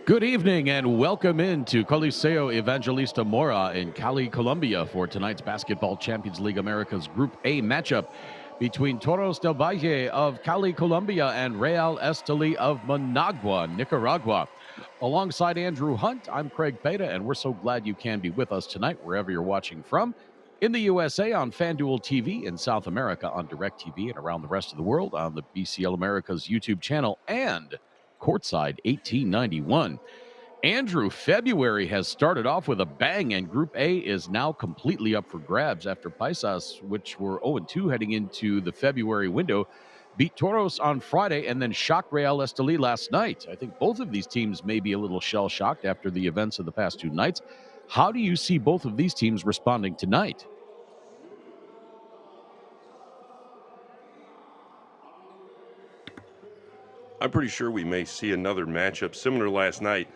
Good evening and welcome into Coliseo Evangelista Mora in Cali, Colombia for tonight's Basketball Champions League America's Group A matchup between Toros del Valle of Cali, Colombia and Real Estelí of Managua, Nicaragua. Alongside Andrew Hunt, I'm Craig Beta, and we're so glad you can be with us tonight wherever you're watching from. In the USA on FanDuel TV, in South America on DirecTV, and around the rest of the world on the BCL America's YouTube channel and Courtside 1891. Andrew, February has started off with a bang, and Group A is now completely up for grabs after Paisas, which were 0-2 heading into the February window, beat Toros on Friday and then shocked Real Estelí last night. I think both of these teams may be a little shell-shocked after the events of the past two nights. How do you see both of these teams responding tonight? I'm pretty sure we may see another matchup similar to last night,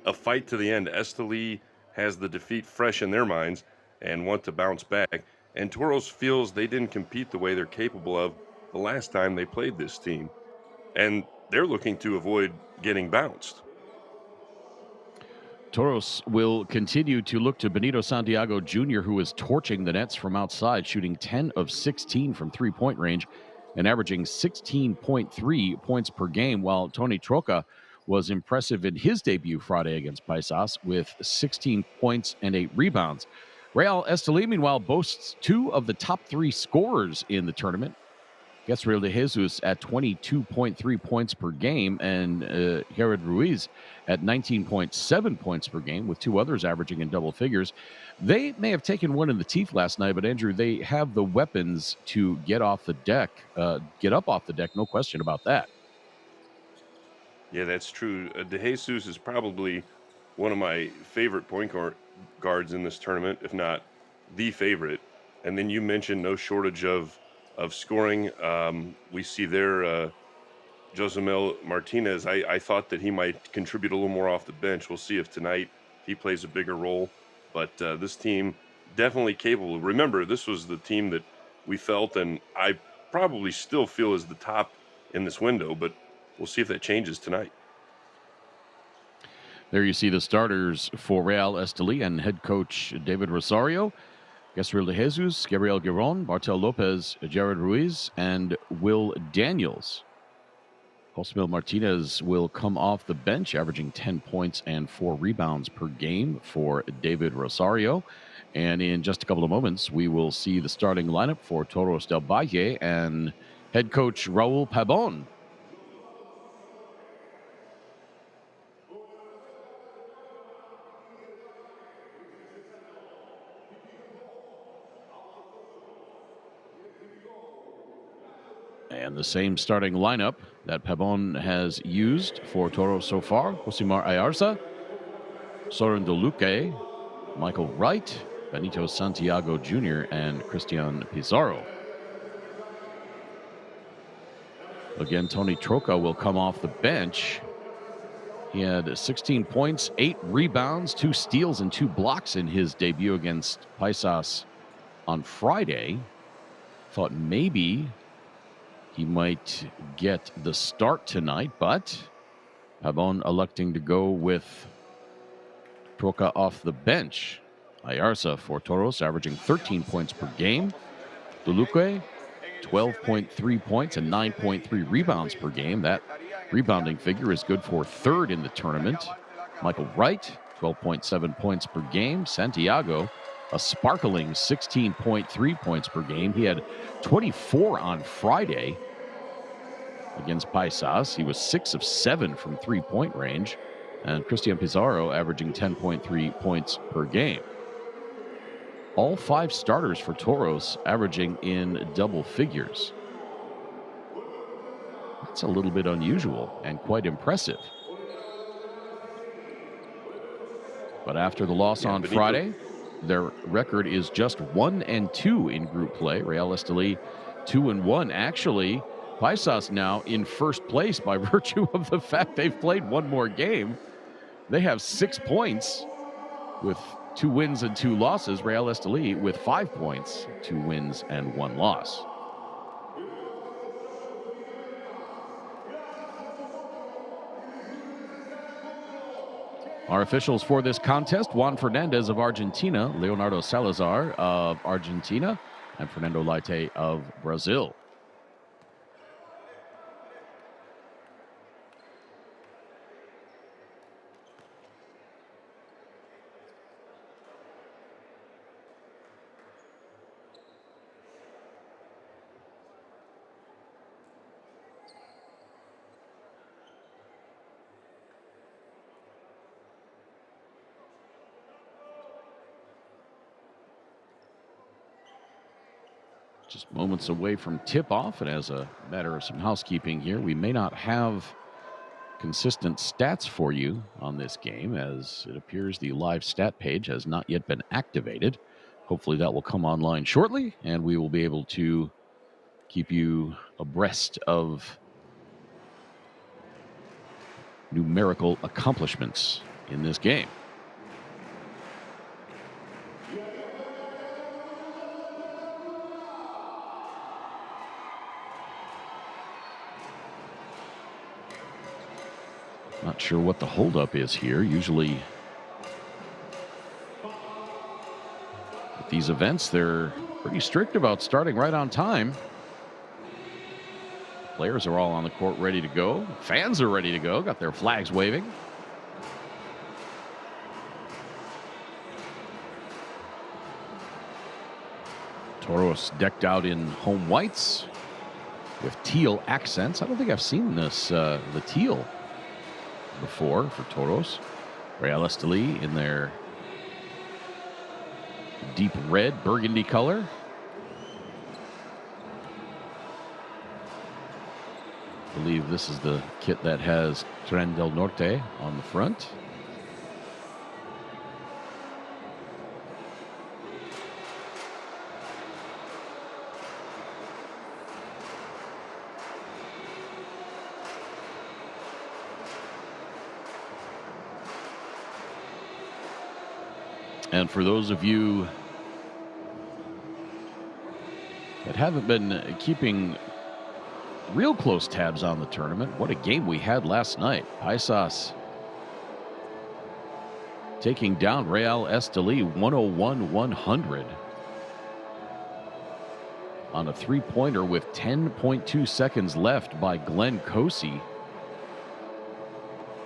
a fight to the end. Estelí has the defeat fresh in their minds and want to bounce back, and Toros feels they didn't compete the way they're capable of the last time they played this team, and they're looking to avoid getting bounced. Toros will continue to look to Benito Santiago Jr., who is torching the nets from outside, shooting 10 of 16 from three-point range and averaging 16.3 points per game, while Tony Troca was impressive in his debut Friday against Paisas with 16 points and 8 rebounds. Real Estelí, meanwhile, boasts two of the top three scorers in the tournament. Gabriel de Jesus at 22.3 points per game, and Jared Ruiz at 19.7 points per game, with two others averaging in double figures. They may have taken one in the teeth last night, but Andrew, they have the weapons to get off the deck, get up off the deck, no question about that. Yeah, that's true. De Jesus is probably one of my favorite point guards in this tournament, if not the favorite. And then you mentioned no shortage of scoring. We see there Josemel Martinez. I thought that he might contribute a little more off the bench. We'll see if tonight he plays a bigger role. But this team definitely capable. Remember, this was the team that we felt, and I probably still feel is the top in this window, but we'll see if that changes tonight. There you see the starters for Real Estelí and head coach David Rosario. Gabriel de Jesus, Gabriel Giron, Bartel Lopez, Jared Ruiz, and Will Daniels. Josmil Martinez will come off the bench, averaging 10 points and 4 rebounds per game for David Rosario. And in just a couple of moments, we will see the starting lineup for Toros del Valle and head coach Raul Pabon. And the same starting lineup that Pabon has used for Toros so far: Josimar Ayarza, Soren Doluque, Michael Wright, Benito Santiago Jr., and Christian Pizarro. Again, Tony Troca will come off the bench. He had 16 points, 8 rebounds, 2 steals, and 2 blocks in his debut against Paisas on Friday. Thought maybe he might get the start tonight, but Pabon electing to go with Troca off the bench. Ayarza for Toros, averaging 13 points per game. Doluque, 12.3 points and 9.3 rebounds per game. That rebounding figure is good for third in the tournament. Michael Wright, 12.7 points per game. Santiago, a sparkling 16.3 points per game. He had 24 on Friday against Paisas. He was 6 of 7 from three-point range. And Christian Pizarro averaging 10.3 points per game. All 5 starters for Toros averaging in double figures. That's a little bit unusual and quite impressive. But after the loss on Friday, their record is just 1-2 in group play. Real Estelí 2-1. Actually, Paisas now in first place by virtue of the fact they've played one more game. They have 6 points with 2 wins and 2 losses. Real Estelí with 5 points, 2 wins and 1 loss. Our officials for this contest: Juan Fernandez of Argentina, Leonardo Salazar of Argentina, and Fernando Leite of Brazil. Just moments away from tip-off, and as a matter of some housekeeping here, we may not have consistent stats for you on this game, as it appears the live stat page has not yet been activated. Hopefully that will come online shortly, and we will be able to keep you abreast of numerical accomplishments in this game. Not sure what the holdup is here. Usually at these events, they're pretty strict about starting right on time. Players are all on the court ready to go. Fans are ready to go, got their flags waving. Toros decked out in home whites with teal accents. I don't think I've seen this, the teal, before for Toros. Real Estelí in their deep red burgundy color. I believe this is the kit that has Tren del Norte on the front. And for those of you that haven't been keeping real close tabs on the tournament, what a game we had last night. Paisas taking down Real Estelí 101-100. on a three-pointer with 10.2 seconds left by Glenn Kosey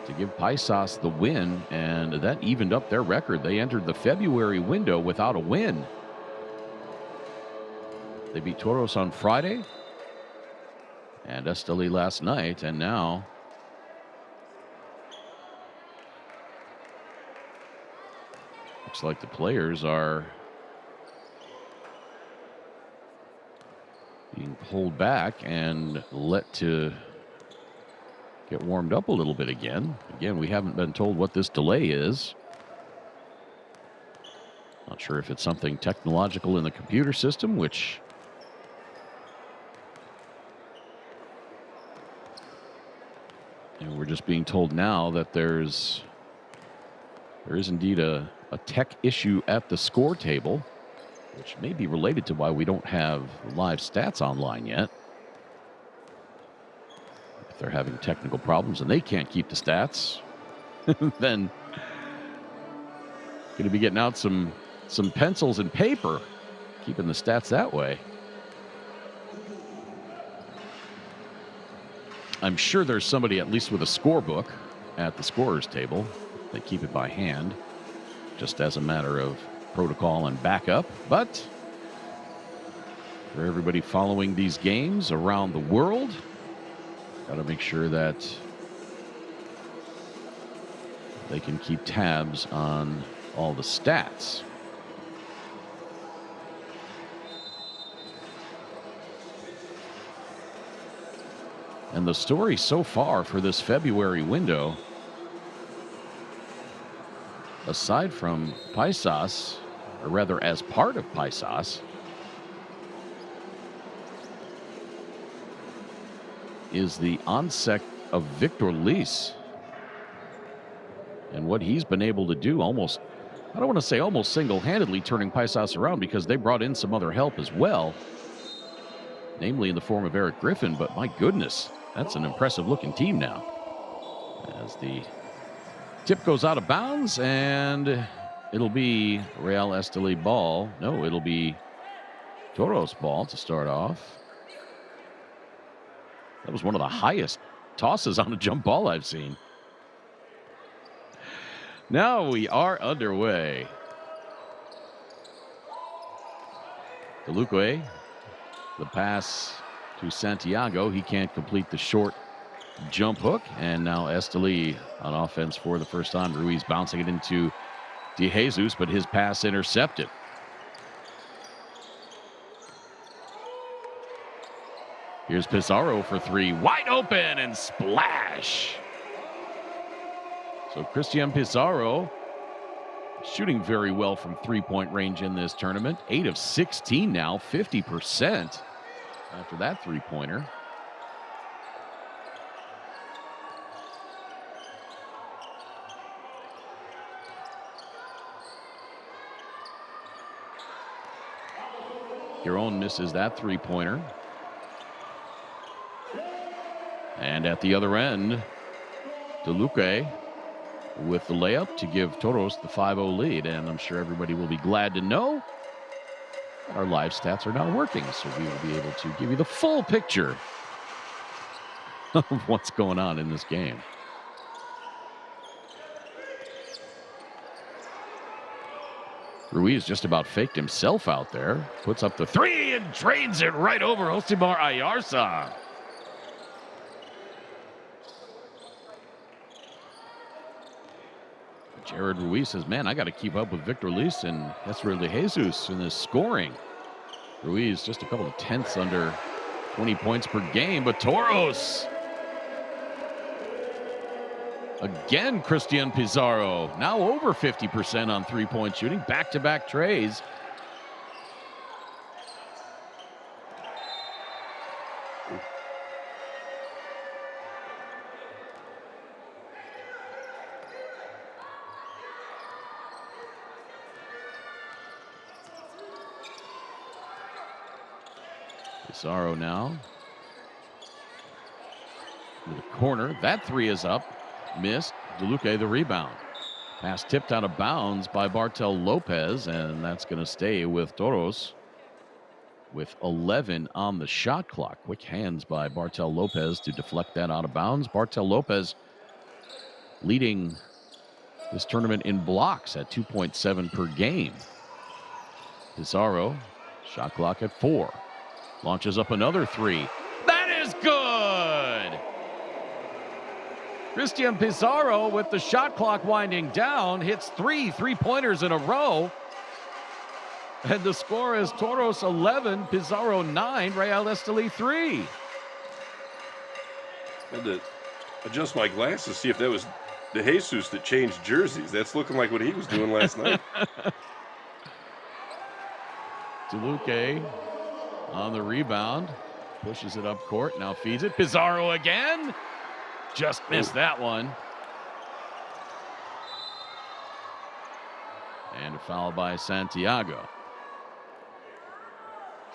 to give Paisas the win, and that evened up their record. They entered the February window without a win. They beat Toros on Friday and Estelí last night, and now looks like the players are being pulled back and let to get warmed up a little bit again. Again, we haven't been told what this delay is. Not sure if it's something technological in the computer system, which and we're just being told now that there is indeed a tech issue at the score table, which may be related to why we don't have live stats online yet. If they're having technical problems and they can't keep the stats, then going to be getting out some pencils and paper, keeping the stats that way. I'm sure there's somebody at least with a scorebook at the scorer's table. They keep it by hand, just as a matter of protocol and backup. But for everybody following these games around the world, got to make sure that they can keep tabs on all the stats. And the story so far for this February window, aside from Paisas, or rather as part of Paisas, is the onset of Victor Liz. And what he's been able to do almost, I don't want to say almost single-handedly turning Paisas around, because they brought in some other help as well, namely in the form of Eric Griffin. But my goodness, that's an impressive-looking team now. As the tip goes out of bounds, and it'll be Real Estelí ball. No, it'll be Toros ball to start off. That was one of the highest tosses on a jump ball I've seen. Now we are underway. DeLuque, the pass to Santiago. He can't complete the short jump hook. And now Estelí on offense for the first time. Ruiz bouncing it into De Jesus, but his pass intercepted. Here's Pizarro for three. Wide open and splash. So Christian Pizarro shooting very well from three-point range in this tournament. 8 of 16 now, 50% after that three-pointer. Giron misses that three-pointer. And at the other end, DeLuque with the layup to give Toros the 5-0 lead. And I'm sure everybody will be glad to know that our live stats are now working, so we will be able to give you the full picture of what's going on in this game. Ruiz just about faked himself out there. Puts up the three and drains it right over Josimar Ayarza. Jared Ruiz says, man, I got to keep up with Victor Liz and Esra De Jesus in this scoring. Ruiz just a couple of tenths under 20 points per game, but Toros. Again, Christian Pizarro, now over 50% on three-point shooting, back-to-back trays. Pizarro now to the corner. That three is up. Missed. DeLuque the rebound. Pass tipped out of bounds by Bartel Lopez, and that's going to stay with Toros. with 11 on the shot clock. Quick hands by Bartel Lopez to deflect that out of bounds. Bartel Lopez leading this tournament in blocks at 2.7 per game. Pizarro, shot clock at 4. Launches up another 3. That is good! Christian Pizarro, with the shot clock winding down, hits 3 3-pointers in a row. And the score is Toros 11, Pizarro 9, Real Estelí 3. I had to adjust my glasses to see if that was De Jesus that changed jerseys. That's looking like what he was doing last night. DeLuque on the rebound. Pushes it up court. Now feeds it. Pizarro again. Just missed that one. And a foul by Santiago.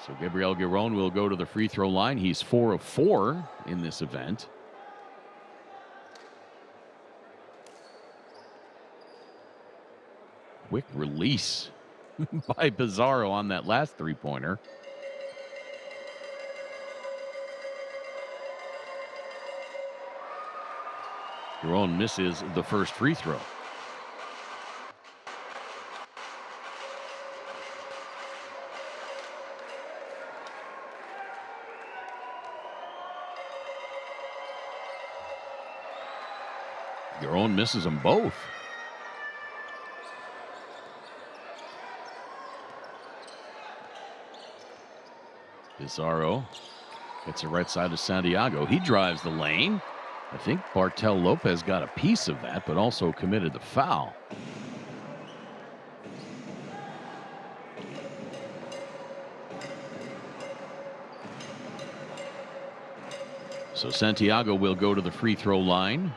So Gabriel Giron will go to the free throw line. He's 4 of 4 in this event. Quick release by Pizarro on that last 3-pointer. Giron misses the first free throw. Giron misses them both. Pizarro gets it right side of Santiago. He drives the lane. I think Bartel Lopez got a piece of that, but also committed the foul. So Santiago will go to the free throw line.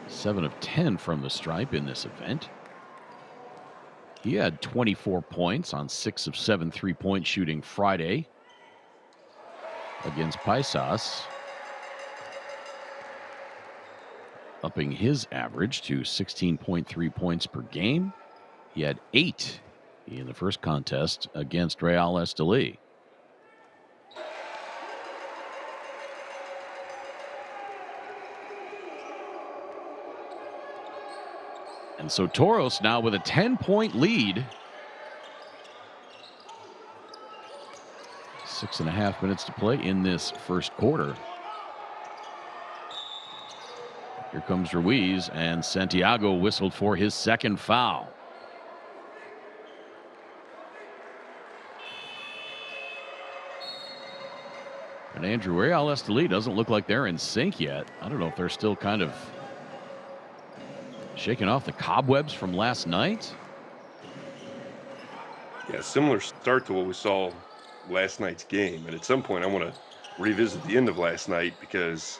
7 of 10 from the stripe in this event. He had 24 points on 6 of 7 3-point shooting Friday against Paisas, upping his average to 16.3 points per game. He had 8 in the first contest against Real Estelí. And so Toros now with a 10-point lead. 6.5 minutes to play in this first quarter. Here comes Ruiz, and Santiago whistled for his second foul. And Andrew, Real Estelí doesn't look like they're in sync yet. I don't know if they're still kind of shaking off the cobwebs from last night. Yeah, similar start to what we saw last night's game. And at some point, I want to revisit the end of last night because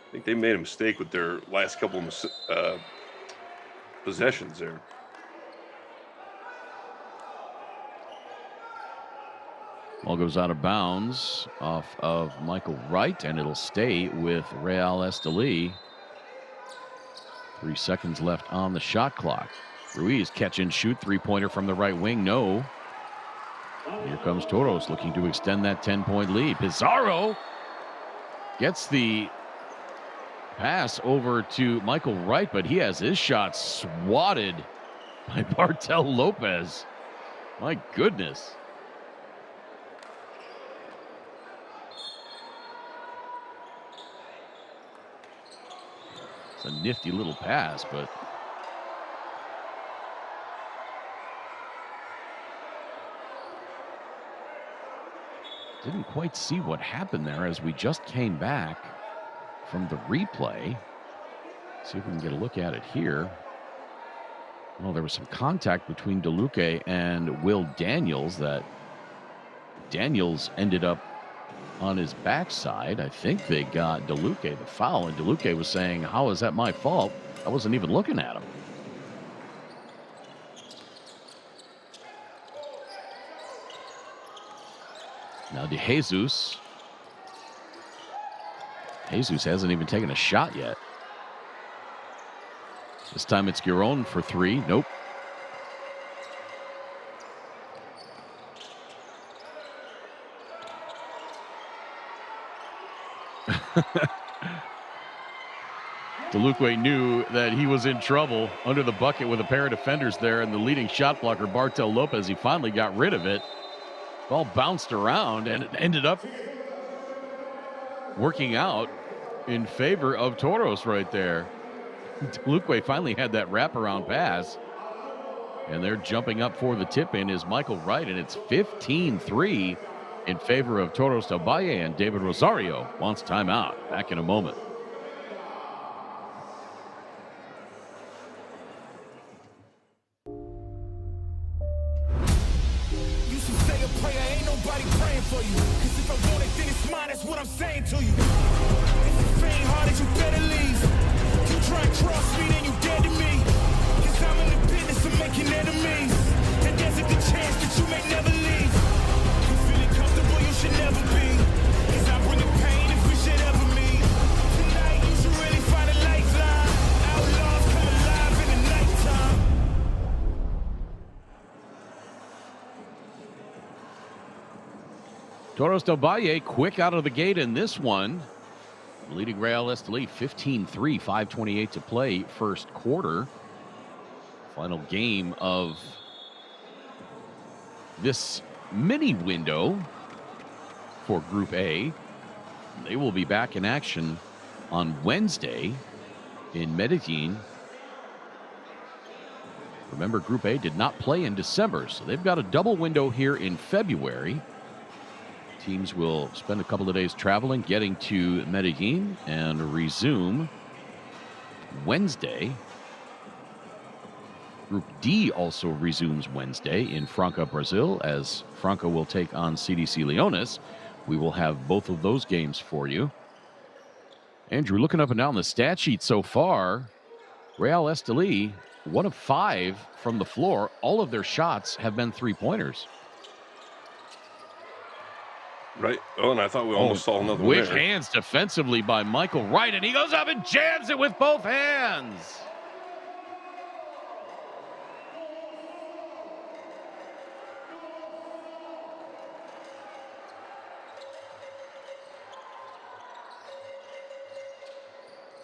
I think they made a mistake with their last couple of possessions there. Ball goes out of bounds off of Michael Wright, and it'll stay with Real Estelí. 3 seconds left on the shot clock. Ruiz catch and shoot 3-pointer from the right wing. No. Here comes Toros looking to extend that 10-point lead. Pizarro gets the pass over to Michael Wright, but he has his shot swatted by Bartel Lopez. My goodness. It's a nifty little pass, but didn't quite see what happened there as we just came back from the replay. See if we can get a look at it here. Well, there was some contact between DeLuque and Will Daniels that Daniels ended up on his backside. I think they got DeLuque the foul, and DeLuque was saying, how is that my fault? I wasn't even looking at him. Now De Jesus. Jesus hasn't even taken a shot yet. This time it's Giron for 3. Nope. DeLuque knew that he was in trouble under the bucket with a pair of defenders there, and the leading shot blocker, Bartel Lopez, he finally got rid of it. Ball bounced around, and it ended up working out in favor of Toros right there. DeLuque finally had that wraparound pass, and they're jumping up for the tip-in is Michael Wright, and it's 15-3 in favor of Toros del Valle, and David Rosario wants timeout. Back in a moment. You should say a prayer, ain't nobody praying for you. Cause if I want it, then it's mine, that's what I'm saying to you. If it ain't hard, you better leave. You try and cross me, then you dead to me. Cause I'm in the business of making enemies. And there's a good chance that you may never leave. You feeling comfortable, you should never be. Cause I bring the pain if we should ever meet. Tonight, you should really find a lifeline. Outlaws come alive in the nighttime. Toros del Valle quick out of the gate in this one. Leading Real Estelí 15-3, 5:28 to play, first quarter. Final game of this mini window for Group A. They will be back in action on Wednesday in Medellin. Remember, Group A did not play in December, so they've got a double window here in February. Teams will spend a couple of days traveling, getting to Medellin, and resume Wednesday. Group D also resumes Wednesday in Franca, Brazil, as Franca will take on CDC Leones. We will have both of those games for you. Andrew, looking up and down the stat sheet so far, Real Estelí, 1 of 5 from the floor. All of their shots have been three-pointers. Right. Oh, and I thought we almost saw another one Quick there. hands defensively by Michael Wright, and he goes up and jams it with both hands.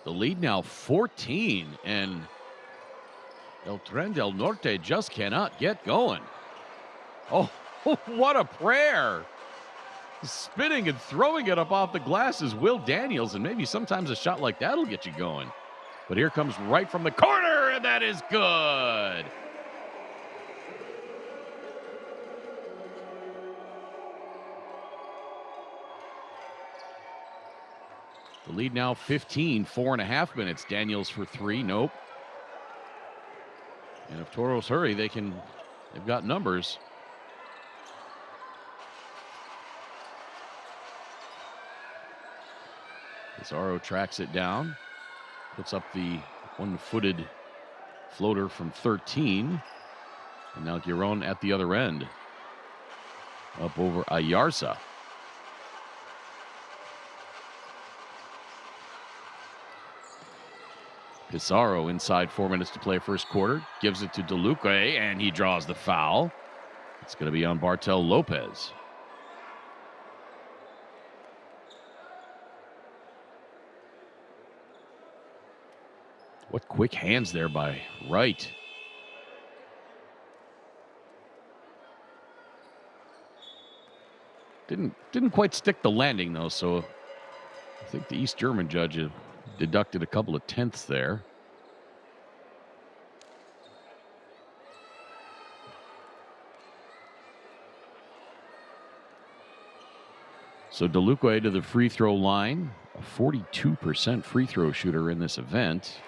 The lead now 14, and El Tren del Norte just cannot get going. Oh, what a prayer. Spinning and throwing it up off the glass is Will Daniels, and maybe sometimes a shot like that will get you going. But here comes right from the corner, and that is good. The lead now 15, 4.5 minutes. Daniels for 3, nope. And if Toros hurry, they've got numbers. Pizarro tracks it down, puts up the one-footed floater from 13. And now Giron at the other end, up over Ayarza. Pizarro inside 4 minutes to play first quarter, gives it to DeLuque, and he draws the foul. It's going to be on Bartel Lopez. What quick hands there by Wright. Didn't quite stick the landing though, so I think the East German judge deducted a couple of tenths there. So DeLuque to the free throw line, a 42% free throw shooter in this event.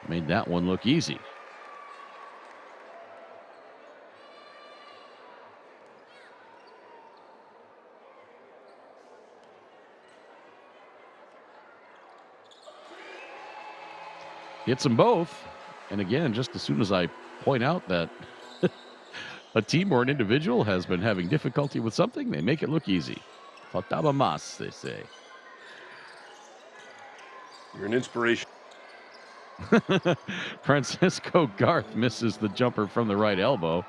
Made that one look easy. Hits them both. And again, just as soon as I point out that a team or an individual has been having difficulty with something, they make it look easy. Faltaba más, they say. You're an inspiration. Francisco Garth misses the jumper from the right elbow.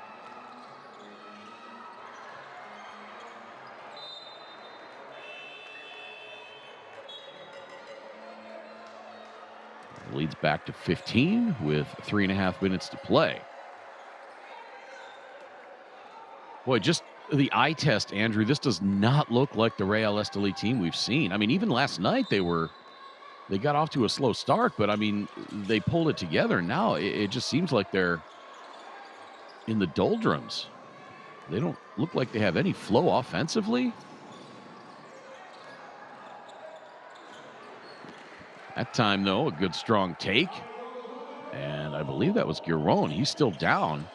Leads back to 15 with 3.5 minutes to play. Boy, just the eye test, Andrew. This does not look like the Real Estelí team we've seen. I mean, even last night they got off to a slow start, but I mean, they pulled it together. Now it just seems like they're in the doldrums. They don't look like they have any flow offensively. That time, though, a good strong take. And I believe that was Giron. He's still down.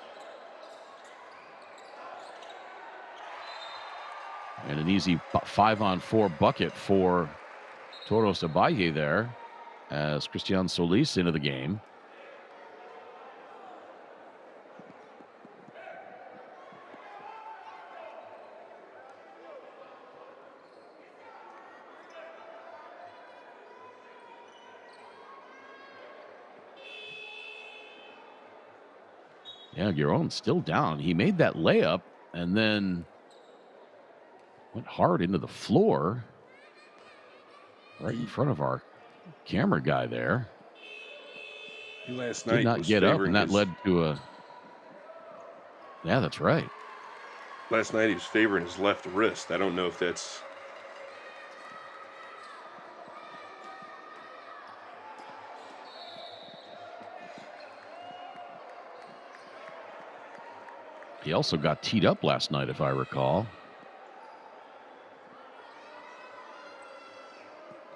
And an easy 5-on-4 bucket for Toros del Valle there as Christian Solis into the game. Yeah, Giron's still down. He made that layup and then went hard into the floor right in front of our camera guy there. Last night did not get up, and that led to a... Yeah, that's right. Last night he was favoring his left wrist. I don't know if that's... He also got teed up last night, if I recall.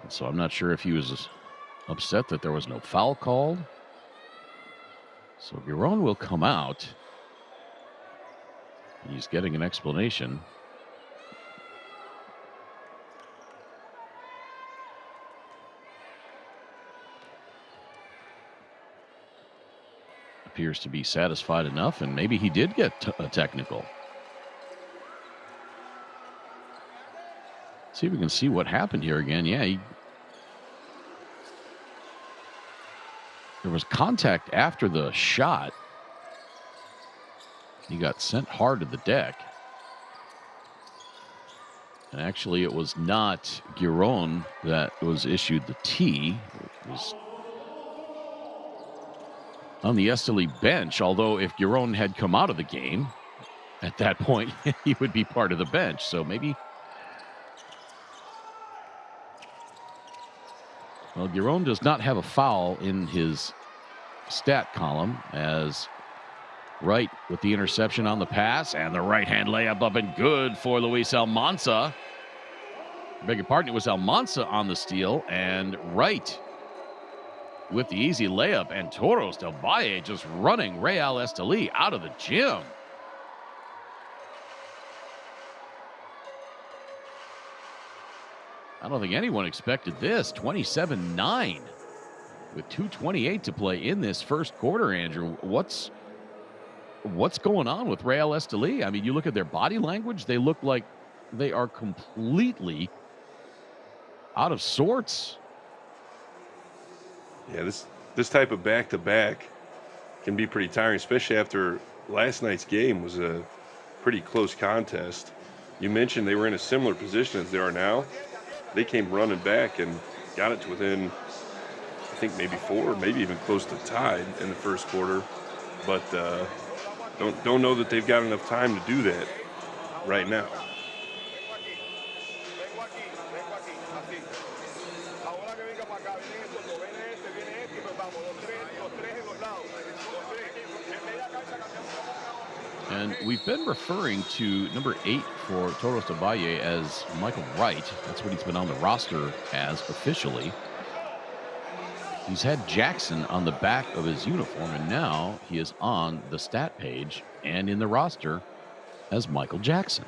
And so I'm not sure if he was upset that there was no foul called. So Giron will come out. He's getting an explanation. Appears to be satisfied enough, and maybe he did get a technical. See if we can see what happened here again. Yeah, there was contact after the shot. He got sent hard to the deck. And actually, it was not Giron that was issued the tee. It was on the Estelí bench, although if Giron had come out of the game at that point, he would be part of the bench. So maybe... Well, Giron does not have a foul in his stat column, as Wright with the interception on the pass, and the right-hand layup up and good for Luis Almanza. Beg your pardon, it was Almanza on the steal, and Wright with the easy layup, and Toros del Valle just running Real Estelí out of the gym. I don't think anyone expected this. 27-9 with 2:28 to play in this first quarter, Andrew. What's going on with Real Estelí? I mean, you look at their body language, they look like they are completely out of sorts. Yeah, this type of back-to-back can be pretty tiring, especially after last night's game was a pretty close contest. You mentioned they were in a similar position as they are now. They came running back and got it to within, I think, maybe 4, maybe even close to tied in the first quarter. But don't know that they've got enough time to do that right now. And we've been referring to number 8 for Toros del Valle as Michael Wright. That's what he's been on the roster as officially. He's had Jackson on the back of his uniform, and now he is on the stat page and in the roster as Michael Jackson.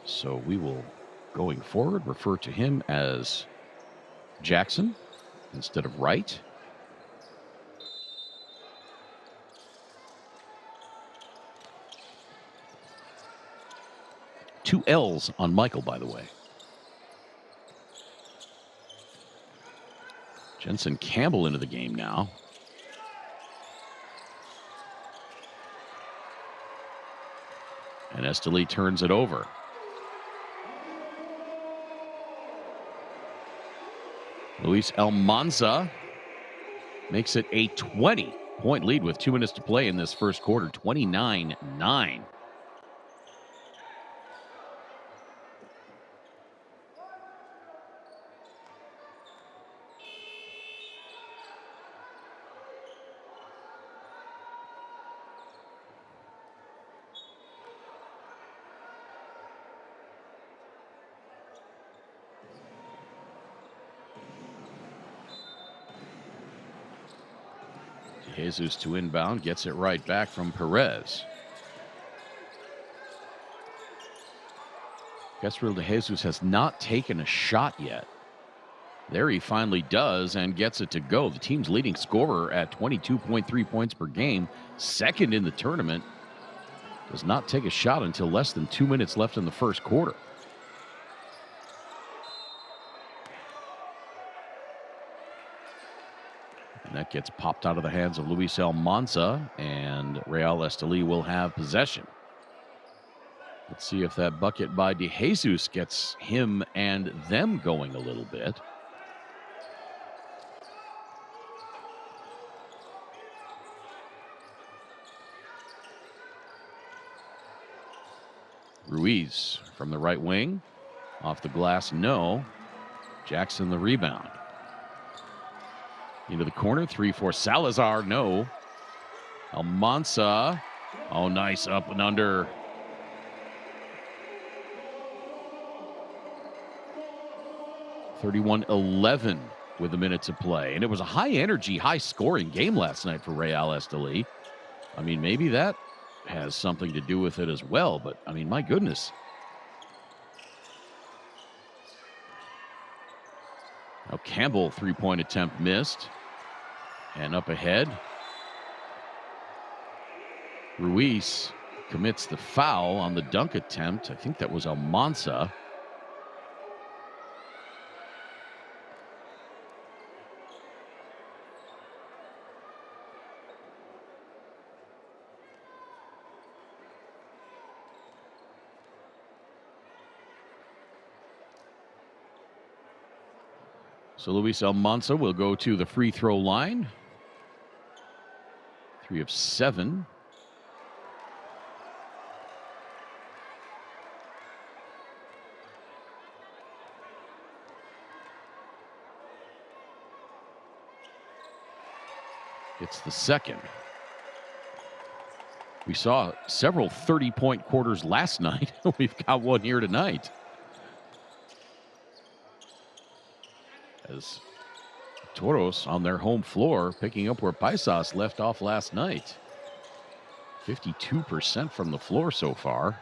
So we will, going forward, refer to him as Jackson instead of Wright. Two L's on Michael, by the way. Jensen Campbell into the game now. And Estelí turns it over. Luis Almanza makes it a 20-point lead with 2 minutes to play in this first quarter, 29-9. Jesus to inbound, gets it right back from Perez. Gabriel de Jesus has not taken a shot yet. There he finally does and gets it to go. The team's leading scorer at 22.3 points per game, second in the tournament, does not take a shot until less than 2 minutes left in the first quarter. And that gets popped out of the hands of Luis Almanza, and Real Estelí will have possession. Let's see if that bucket by De Jesus gets him and them going a little bit. Ruiz from the right wing. Off the glass, no. Jackson the rebound. Into the corner, 3-4. Salazar, no. Almanza. Oh, nice up and under. (31-11) with a minute to play. And it was a high-energy, high-scoring game last night for Real Estelí. I mean, maybe that has something to do with it as well, but, I mean, my goodness. Now Campbell, three-point attempt missed. And up ahead, Ruiz commits the foul on the dunk attempt. I think that was Almanza. So Luis Almanza will go to the free throw line. 3 of 7. It's the second. We saw several 30-point quarters last night. We've got one here tonight. As Toros on their home floor, picking up where Paisas left off last night. 52% from the floor so far.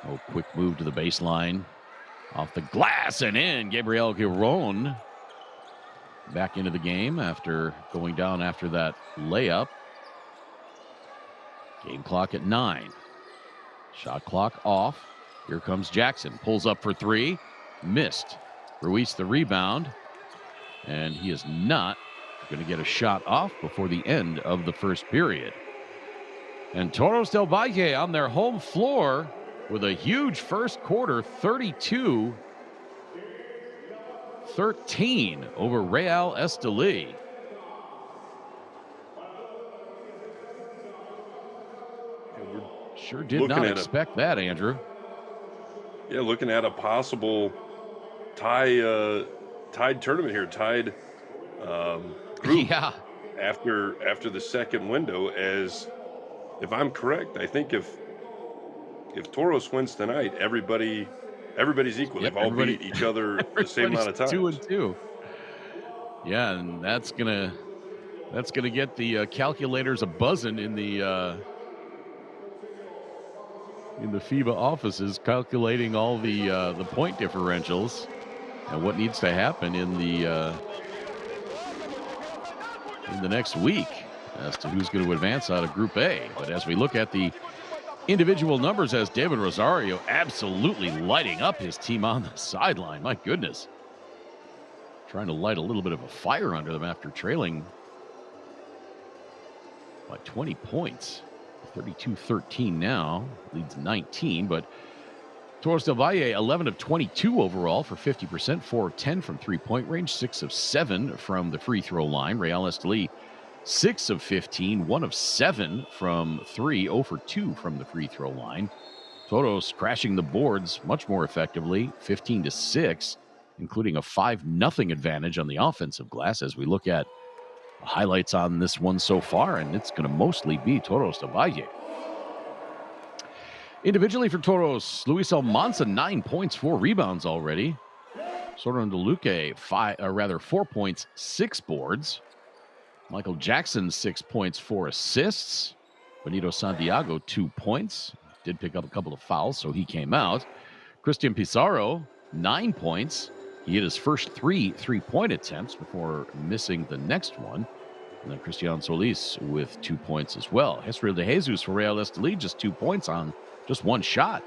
Oh, quick move to the baseline. Off the glass and in. Gabriel Giron back into the game after going down after that layup. Game clock at 9. Shot clock off. Here comes Jackson. Pulls up for 3. Missed. Ruiz the rebound, and he is not going to get a shot off before the end of the first period. And Toros del Valle on their home floor with a huge first quarter, 32-13 over Real Estelí. Sure did not expect that, Andrew. Yeah, looking at a possible tied tournament here, tied group. Yeah. After the second window, as if I'm correct, I think if Toros wins tonight, everybody's equal. Yep, they've all beat each other the same amount of times. 2-2. Yeah, and that's gonna get the calculators a buzzing in the FIBA offices, calculating all the point differentials and what needs to happen in the next week as to who's going to advance out of Group A. But as we look at the individual numbers, as David Rosario absolutely lighting up his team on the sideline. My goodness. Trying to light a little bit of a fire under them after trailing by 20 points. 32-13 now, leads 19, but Toros del Valle, 11 of 22 overall for 50%, 4 of 10 from three-point range, 6 of 7 from the free throw line. Real Estelí, 6 of 15, 1 of 7 from 3, 0 for 2 from the free throw line. Toros crashing the boards much more effectively, 15-6, including a 5-0 advantage on the offensive glass as we look at the highlights on this one so far, and it's going to mostly be Toros del Valle. Individually for Toros, Luis Almanza, 9 points, 4 rebounds already. Soren DeLuque, 4 points, 6 boards. Michael Jackson, 6 points, 4 assists. Benito Santiago, 2 points. Did pick up a couple of fouls, so he came out. Christian Pizarro, 9 points. He hit his first 3 3-point attempts before missing the next one. And then Cristian Solis with 2 points as well. Hesriel de Jesus for Real Estelí, just 2 points on just 1 shot.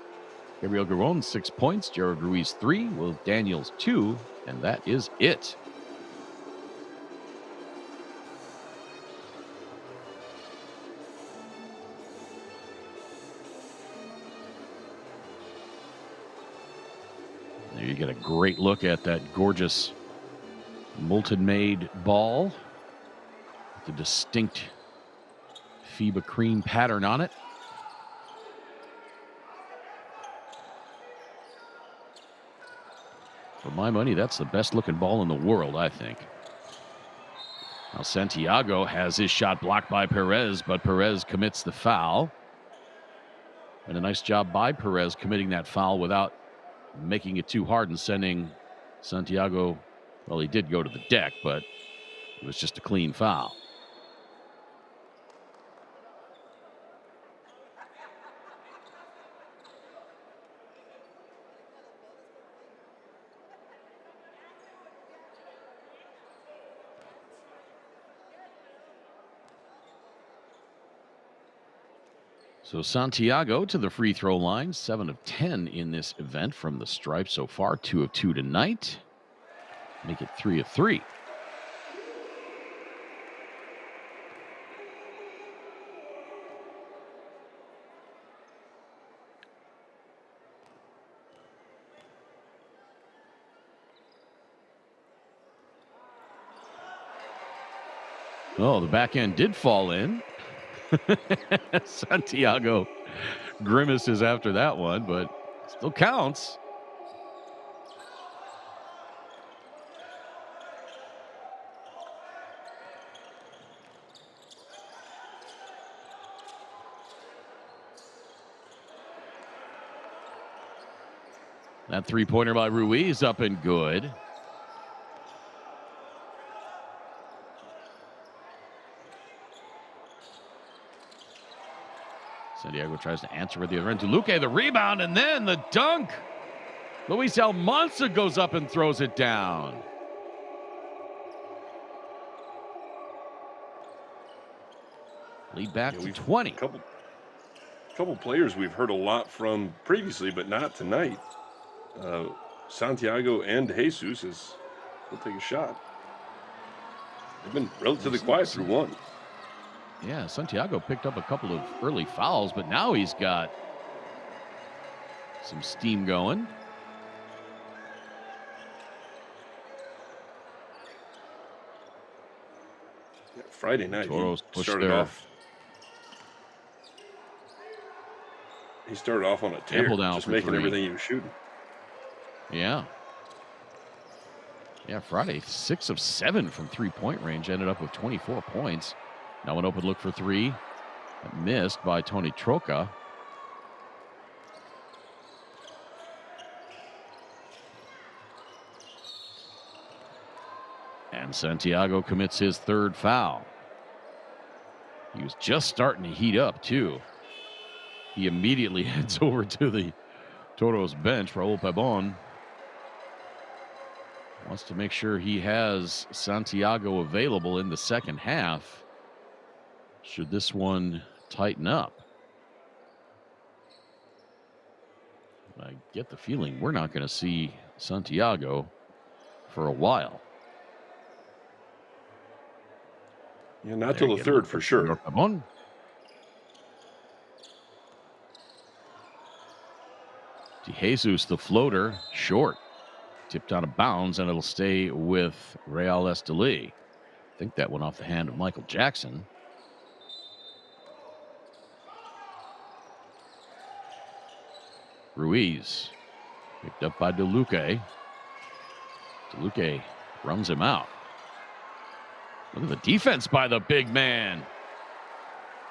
Gabriel Garron, 6 points. Jared Ruiz, 3. Will Daniels, 2. And that is it. There you get a great look at that gorgeous molten-made ball with the distinct FIBA cream pattern on it. For my money, that's the best-looking ball in the world, I think. Now, Santiago has his shot blocked by Perez, but Perez commits the foul. And a nice job by Perez committing that foul without making it too hard and sending Santiago, well, he did go to the deck, but it was just a clean foul. So Santiago to the free throw line, 7 of 10 in this event from the stripe so far, 2 of 2 tonight. Make it 3 of 3. Oh, the back end did fall in. Santiago grimaces after that one, but still counts. That three-pointer by Ruiz up and good. Santiago tries to answer with the other end. DeLuque, the rebound, and then the dunk. Luis Almanza goes up and throws it down. Lead back to 20. Couple players we've heard a lot from previously, but not tonight. Santiago and Jesus will take a shot. They've been relatively quiet through one. Yeah, Santiago picked up a couple of early fouls, but now he's got some steam going. Yeah, Friday night, Toros he started off. He started off on a tear, just making everything he was shooting. Yeah. Yeah, Friday, 6 of 7 from three-point range, ended up with 24 points. Now an open look for 3. Missed by Tony Troca. And Santiago commits his 3rd foul. He was just starting to heat up, too. He immediately heads over to the Toros bench. Raul Pabon wants to make sure he has Santiago available in the second half should this one tighten up. I get the feeling we're not going to see Santiago for a while. Yeah, not till the 3rd for sure. DeJesus, the floater, short. Tipped out of bounds, and it'll stay with Real Estelí. I think that went off the hand of Michael Jackson. Ruiz, picked up by DeLuque. DeLuque runs him out. Look at the defense by the big man.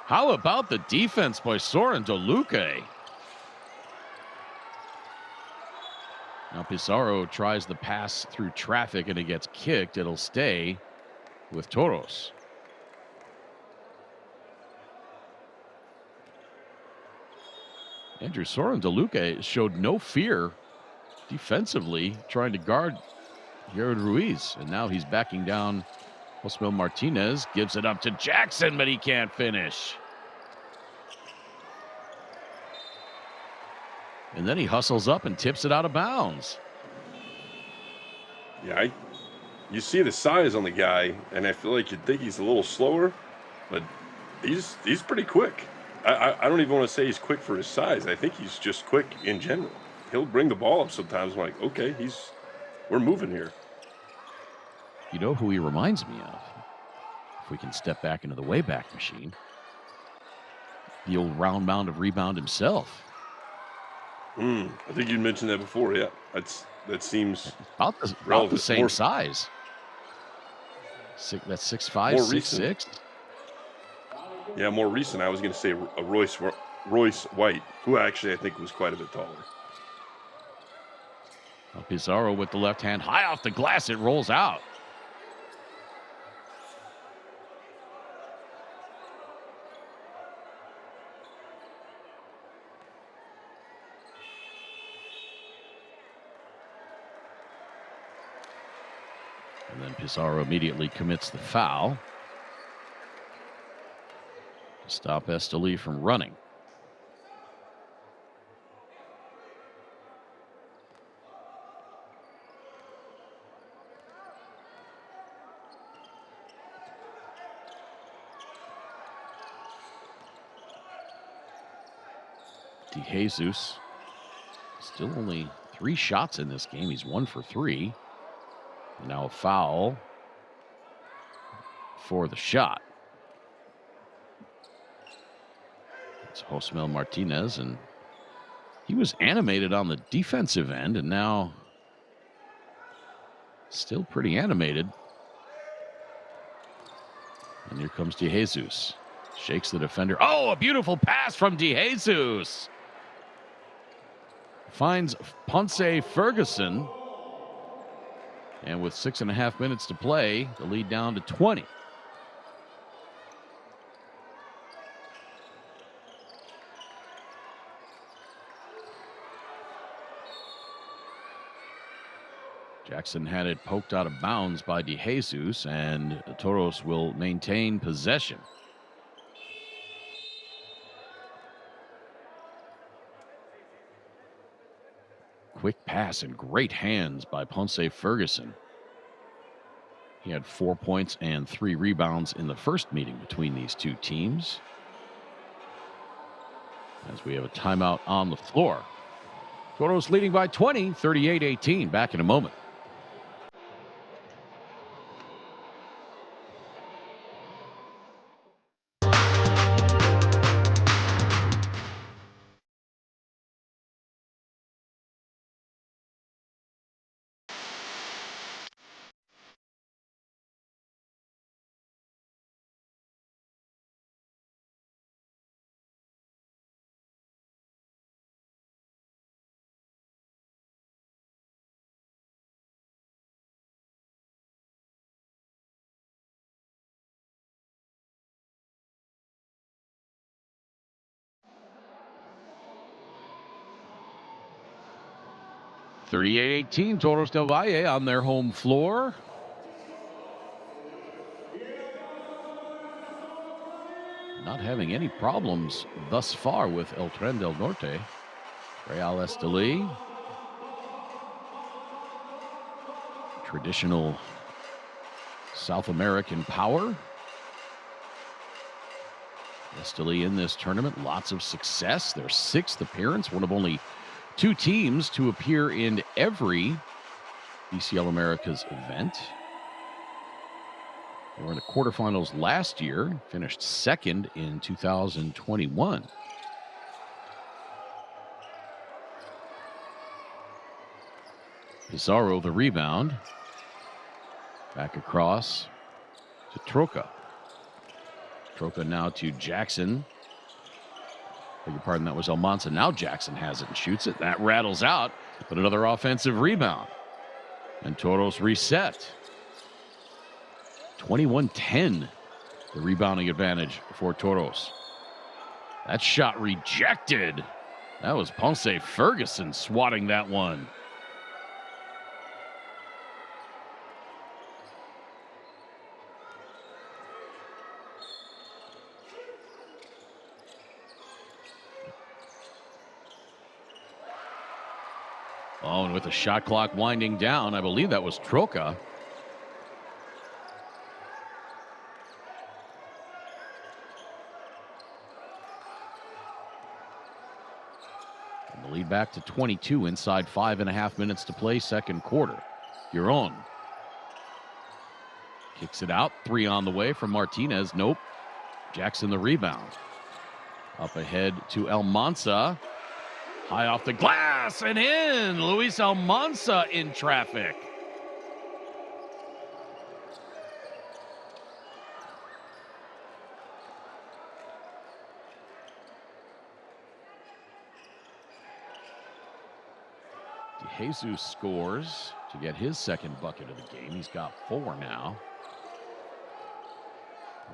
How about the defense by Soren DeLuque? Now Pizarro tries the pass through traffic and it gets kicked. It'll stay with Toros. Andrew, Soren DeLuque showed no fear defensively trying to guard Jared Ruiz. And now he's backing down. Osmel Martinez gives it up to Jackson, but he can't finish. And then he hustles up and tips it out of bounds. Yeah, you see the size on the guy, and I feel like you'd think he's a little slower, but he's pretty quick. I don't even want to say he's quick for his size. I think he's just quick in general. He'll bring the ball up sometimes. I'm like, okay, we're moving here. You know who he reminds me of? If we can step back into the Wayback Machine, the old round mound of rebound himself. I think you mentioned that before. Yeah, that seems about the same size. That's 6'5", 6'6". Yeah, more recent. I was going to say a Royce White, who actually I think was quite a bit taller. Pizarro with the left hand, high off the glass. It rolls out. And then Pizarro immediately commits the foul to stop Estelí from running. DeJesus, still only 3 shots in this game. He's 1 for 3. Now a foul for the shot. It's Osmel Martinez, and he was animated on the defensive end, and now still pretty animated. And here comes DeJesus. Shakes the defender. Oh, a beautiful pass from DeJesus. Finds Ponce Ferguson. And with 6.5 minutes to play, the lead down to 20. Jackson had it poked out of bounds by DeJesus, and the Toros will maintain possession. Quick pass and great hands by Ponce Ferguson. He had 4 points and 3 rebounds in the first meeting between these two teams. As we have a timeout on the floor. Toros leading by 20, 38-18. Back in a moment. Toros del Valle on their home floor. Not having any problems thus far with El Tren del Norte. Real Estelí. Traditional South American power. Estelí in this tournament, lots of success. Their 6th appearance, one of only 2 teams to appear in every BCL Americas event. They were in the quarterfinals last year, finished second in 2021. Pizarro the rebound. Back across to Troca. Troca now to Jackson. Beg your pardon, that was Almanza. Now Jackson has it and shoots it. That rattles out, but another offensive rebound. And Toros reset. 21-10, the rebounding advantage for Toros. That shot rejected. That was Ponce Ferguson swatting that one. Oh, and with the shot clock winding down, I believe that was Troca. And the lead back to 22 inside 5.5 minutes to play, second quarter. You're on. Kicks it out. 3 on the way from Martinez. Nope. Jackson the rebound. Up ahead to Almanza. High off the glass and in. Luis Almanza in traffic. DeJesus scores to get his second bucket of the game. He's got 4 now.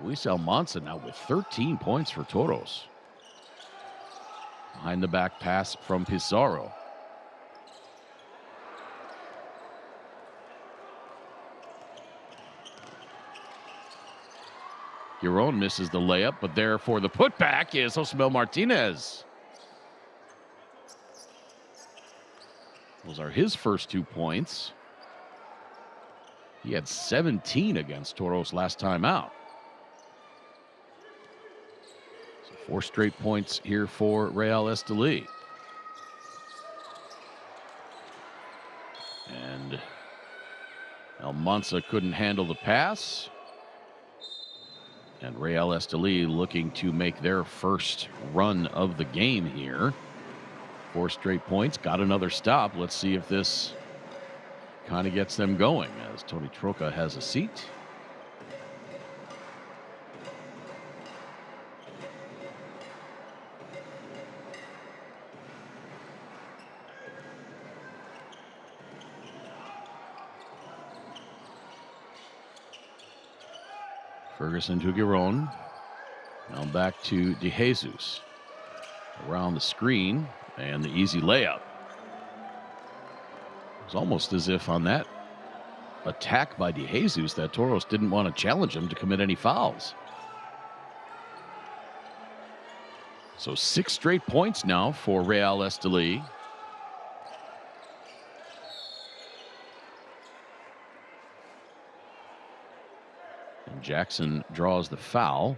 Luis Almanza now with 13 points for Toros. Behind the back pass from Pizarro. Giron misses the layup, but there for the putback is Josebel Martinez. Those are his first 2 points. He had 17 against Toros last time out. 4 straight points here for Real Estelí. And Almanza couldn't handle the pass. And Real Estelí looking to make their first run of the game here. 4 straight points, got another stop. Let's see if this kind of gets them going as Tony Troca has a seat. Ferguson to Giron. Now back to DeJesus. Around the screen and the easy layup. It was almost as if on that attack by DeJesus that Toros didn't want to challenge him to commit any fouls. So 6 straight points now for Real Estelí. Jackson draws the foul.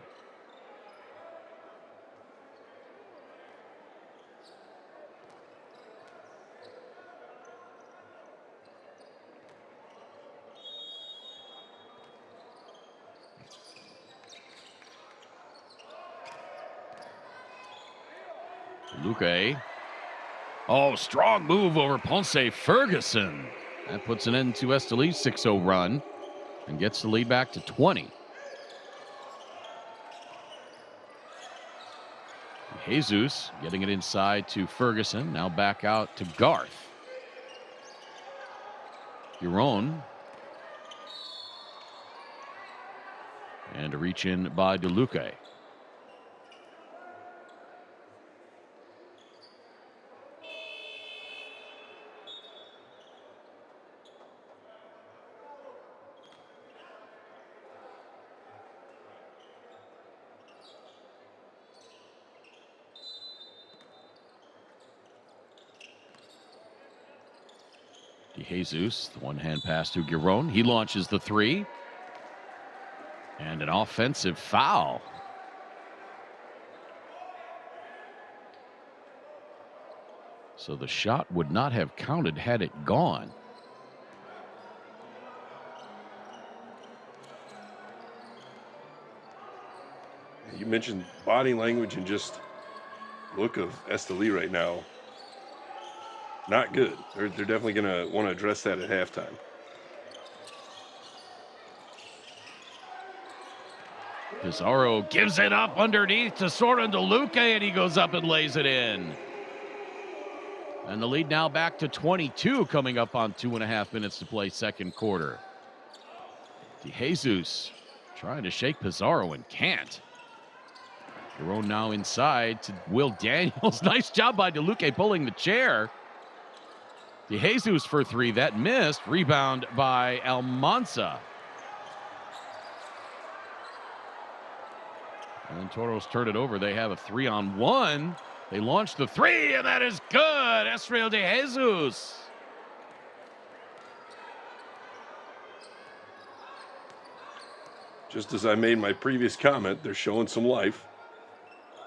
Luque. Oh, strong move over Ponce Ferguson. That puts an end to Estelí's 6-0 run and gets the lead back to 20. Jesus getting it inside to Ferguson. Now back out to Garth. Giron. And a reach in by DeLuque. DeJesus, the one-hand pass to Giron. He launches the 3. And an offensive foul. So the shot would not have counted had it gone. You mentioned body language and just look of Estelí right now. Not good. They're definitely going to want to address that at halftime. Pizarro gives it up underneath to Soren DeLuca, and he goes up and lays it in. And the lead now back to 22, coming up on 2.5 minutes to play second quarter. DeJesus trying to shake Pizarro and can't. Jerome now inside to Will Daniels. Nice job by DeLuca pulling the chair. DeJesus for three. That missed. Rebound by Almanza. And then Toros turn it over. They have a 3-on-1. They launch the three, and that is good. Esriel DeJesus. Just as I made my previous comment, they're showing some life.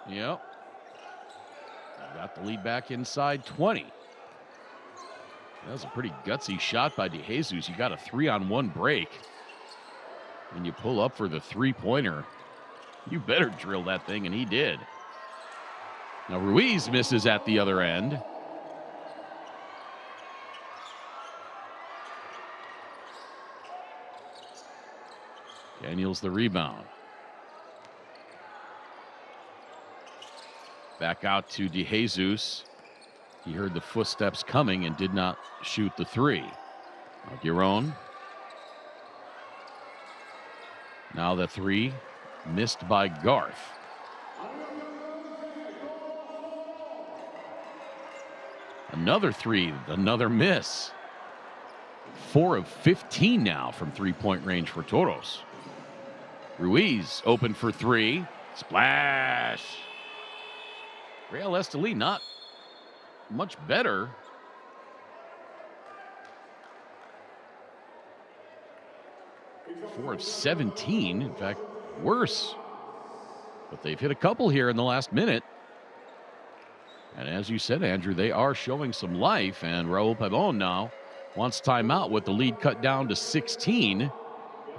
Yep. Got the lead back inside 20. That was a pretty gutsy shot by DeJesus. You got a 3-on-1 break, and you pull up for the three-pointer. You better drill that thing, and he did. Now Ruiz misses at the other end. Daniels the rebound. Back out to DeJesus. He heard the footsteps coming and did not shoot the three. Giron. Now the three missed by Garth. Another three, another miss. 4 of 15 now from three-point range for Toros. Ruiz open for three. Splash. Real Estelí not much better. Four of 17. In fact, worse. But they've hit a couple here in the last minute. And as you said, Andrew, they are showing some life. And Raul Pabon now wants timeout with the lead cut down to 16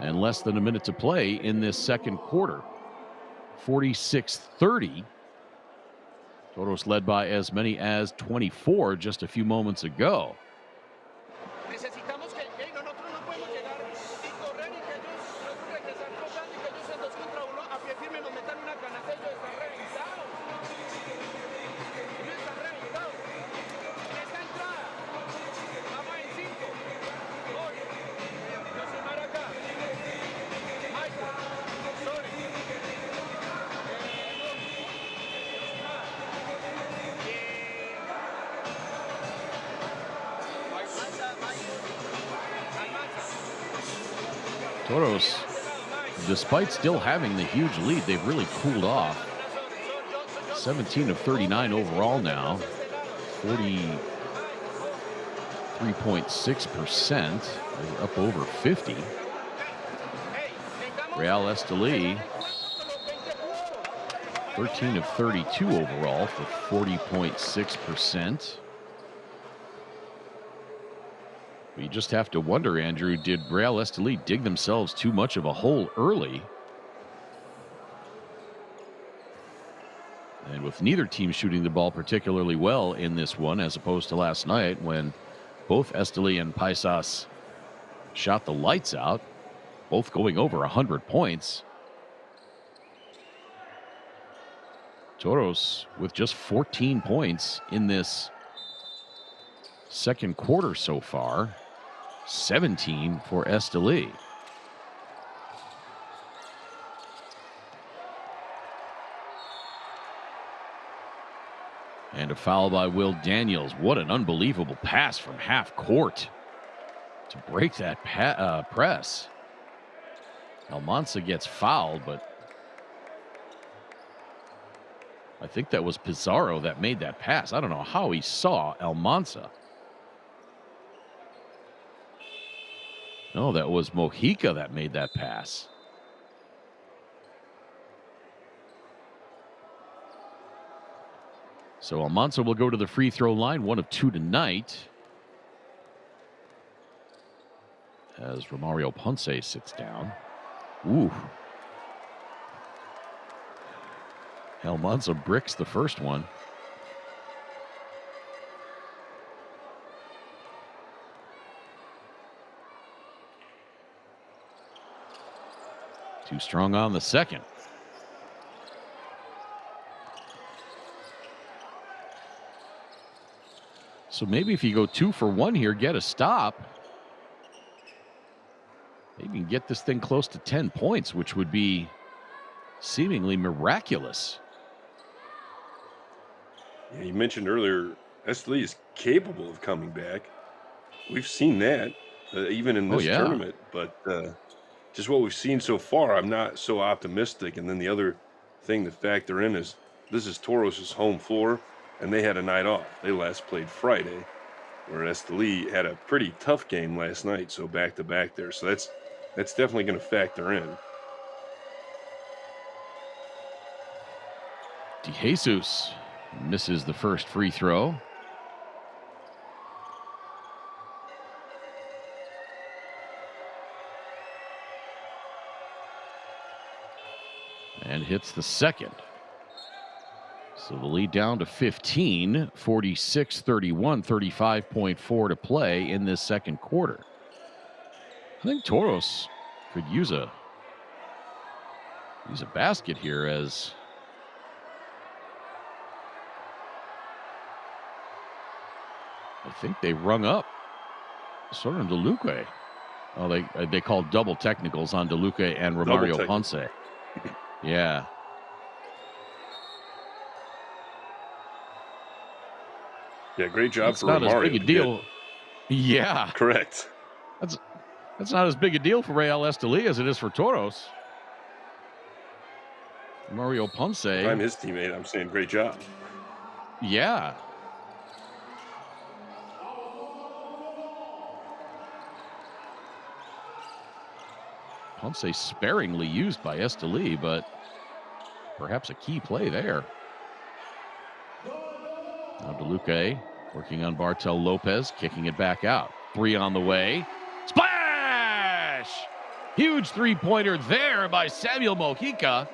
and less than a minute to play in this second quarter. 46-30. Toros led by as many as 24 just a few moments ago. Toros, despite still having the huge lead, they've really cooled off. 17 of 39 overall now. 43.6%. They're up over 50. Real Estelí, 13 of 32 overall for 40.6%. You just have to wonder, Andrew, did Real Estelí dig themselves too much of a hole early? And with neither team shooting the ball particularly well in this one, as opposed to last night when both Estelí and Paisas shot the lights out, both going over 100 points. Toros with just 14 points in this second quarter so far. 17 for Estelí. And a foul by Will Daniels. What an unbelievable pass from half court to break that press. Almanza gets fouled, but I think that was Pizarro that made that pass. I don't know how he saw Almanza. No, that was Mojica that made that pass. So Almanza will go to the free throw line, 1 of 2 tonight. As Romario Ponce sits down. Ooh. Almanza bricks the first one. Too strong on the second. So maybe if you go 2 for 1 here, get a stop. Maybe you can get this thing close to 10 points, which would be seemingly miraculous. Yeah, you mentioned earlier, Estelí is capable of coming back. We've seen that even in this tournament, but just what we've seen so far, I'm not so optimistic. And then the other thing to factor in is this is Toros' home floor, and they had a night off. They last played Friday, where Estelí had a pretty tough game last night, so back-to-back there. So that's definitely going to factor in. DeJesus misses the first free throw. And hits the second. So the lead down to 15, 46-31, 35.4 to play in this second quarter. I think Toros could use a basket here, as I think they rung up sort of DeLuca. Oh, they called double technicals on DeLuca and Romario Ponce. Yeah. Yeah, great job for not Romario. As big a deal. Yeah. Correct. That's not as big a deal for Real Estelí as it is for Toros. Mario Ponce. If I'm his teammate, I'm saying great job. Yeah. Ponce sparingly used by Estelí, but perhaps a key play there. Now DeLuca working on Bartel Lopez, kicking it back out. 3 on the way. Splash! Huge three-pointer there by Samuel Mojica.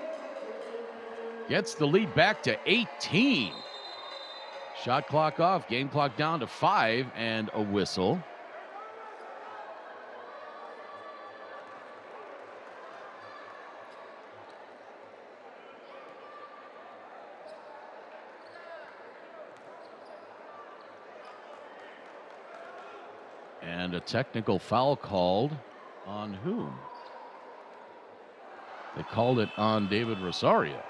Gets the lead back to 18. Shot clock off, game clock down to 5, and a whistle. And a technical foul called on whom? They called it on David Rosario.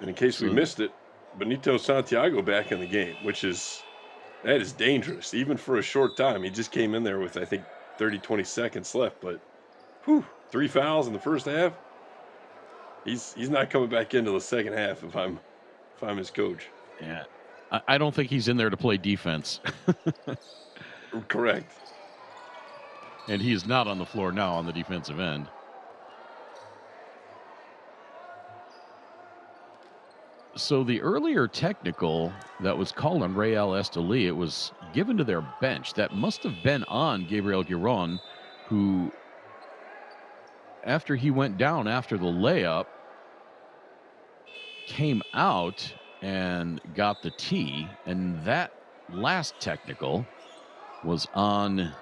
And in case we missed it, Benito Santiago back in the game, that is dangerous, even for a short time. He just came in there with, I think, 20 seconds left, but 3 fouls in the first half. He's not coming back into the second half if I'm his coach. Yeah. I don't think he's in there to play defense. Correct. And he is not on the floor now on the defensive end. So the earlier technical that was called on Real Estelí, it was given to their bench. That must have been on Gabriel Giron, who, after he went down after the layup, came out and got the tee. And that last technical was on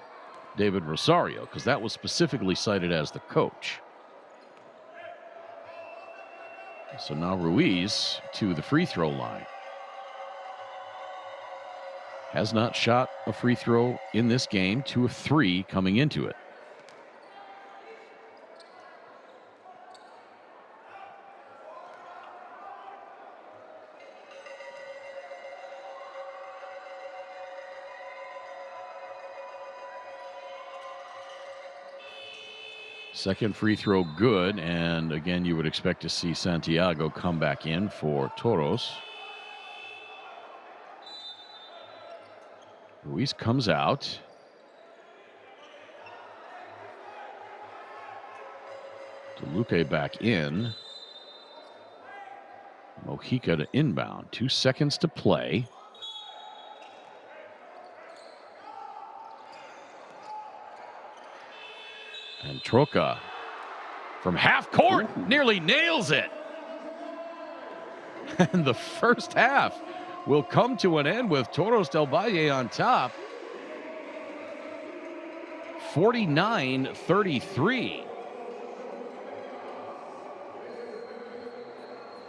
David Rosario, because that was specifically cited as the coach. So now Ruiz to the free throw line. Has not shot a free throw in this game, 2 of 3 coming into it. Second free throw good, and again, you would expect to see Santiago come back in for Toros. Ruiz comes out. DeLuque back in. Mojica to inbound. 2 seconds to play. And Troca from half court nearly nails it. And the first half will come to an end with Toros del Valle on top. 49-33.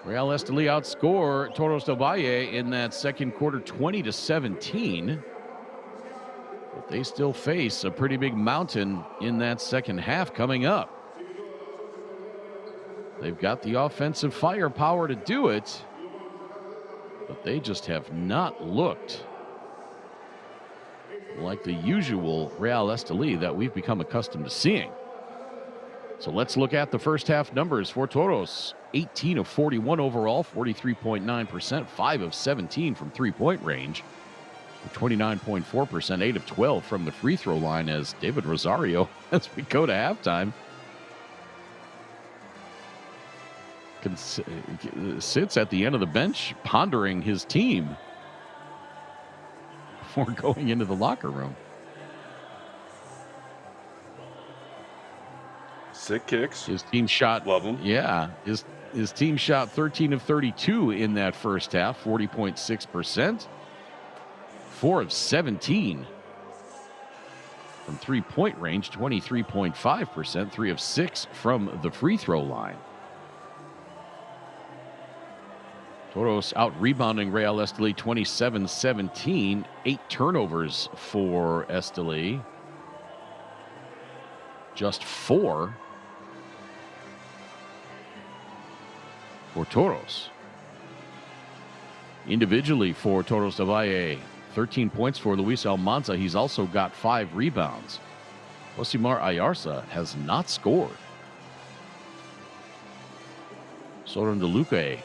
Real Estelí outscore Toros del Valle in that second quarter 20-17. But they still face a pretty big mountain in that second half coming up. They've got the offensive firepower to do it, but they just have not looked like the usual Real Estelí that we've become accustomed to seeing. So let's look at the first half numbers for Toros. 18 of 41 overall, 43.9%, 5 of 17 from three-point range, 29.4%, 8 of 12 from the free throw line as David Rosario, as we go to halftime, sits at the end of the bench pondering his team before going into the locker room. Sick kicks. His team shot. Love him. Yeah. His team shot 13 of 32 in that first half, 40.6%. 4 of 17 from three-point range, 23.5%. 3 of 6 from the free throw line. Toros out-rebounding Real Estelí 27-17. 8 turnovers for Estelí. Just 4 for Toros. Individually for Toros del Valle, 13 points for Luis Almanza. He's also got 5 rebounds. Josimar Ayarza has not scored. Soren DeLuque,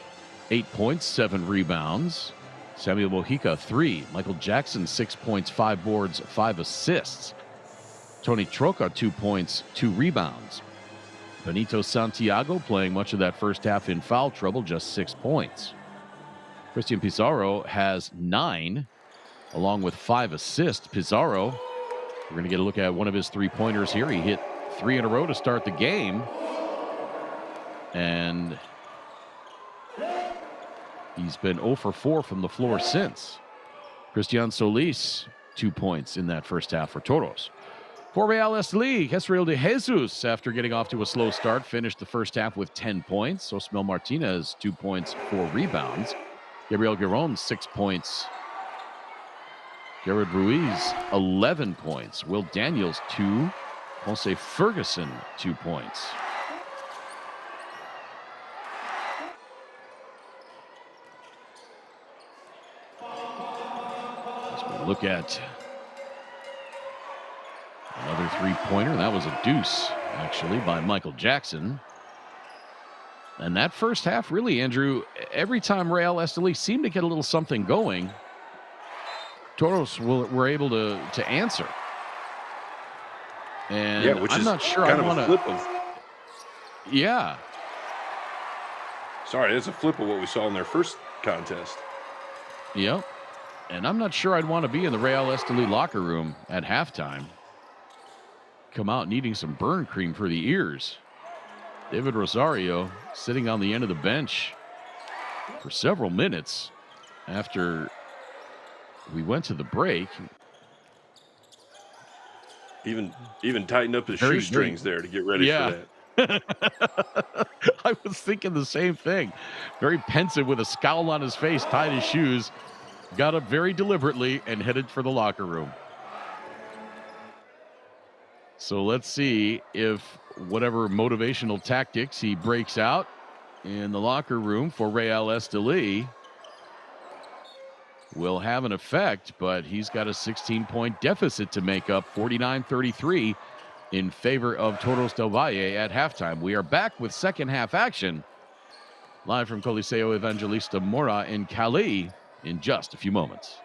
8 points, 7 rebounds. Samuel Mojica, 3. Michael Jackson, 6 points, 5 boards, 5 assists. Tony Troca, 2 points, 2 rebounds. Benito Santiago playing much of that first half in foul trouble, just 6 points. Christian Pizarro has 9, along with 5 assists. Pizarro, we're going to get a look at one of his three-pointers here. He hit 3 in a row to start the game. And he's been 0 for 4 from the floor since. Christian Solis, 2 points in that first half for Toros. For Real Estelí, Hesriel de Jesus, after getting off to a slow start, finished the first half with 10 points. Osmel Martinez, 2 points, 4 rebounds. Gabriel Giron, 6 points. Jared Ruiz, 11 points. Will Daniels, 2. Jose Ferguson, 2 points. As we look at another three-pointer. That was a deuce, actually, by Michael Jackson. And that first half, really, Andrew, every time Real Estelí seemed to get a little something going, Toros were able to answer. And yeah, which I'm is not sure kind I want of a flip of. Yeah. Sorry, that's a flip of what we saw in their first contest. Yep. And I'm not sure I'd want to be in the Real Estelí locker room at halftime. Come out needing some burn cream for the ears. David Rosario sitting on the end of the bench for several minutes after we went to the break. Even tightened up his shoestrings there to get ready for that. I was thinking the same thing. Very pensive with a scowl on his face, tied his shoes, got up very deliberately and headed for the locker room. So let's see if whatever motivational tactics he breaks out in the locker room for Real Estelí will have an effect, but he's got a 16-point deficit to make up, 49-33 in favor of Toros del Valle at halftime. We are back with second half action live from Coliseo Evangelista Mora in Cali in just a few moments.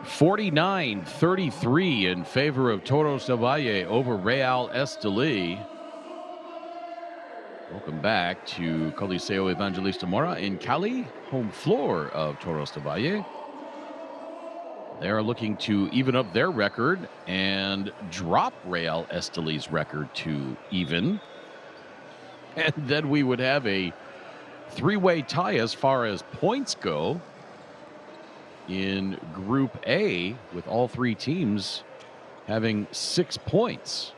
49-33 in favor of Toros del Valle over Real Estelí. Welcome back to Coliseo Evangelista Mora in Cali, home floor of Toros del Valle. They are looking to even up their record and drop Real Estelí's record to even. And then we would have a three-way tie as far as points go in Group A, with all three teams having 6 points.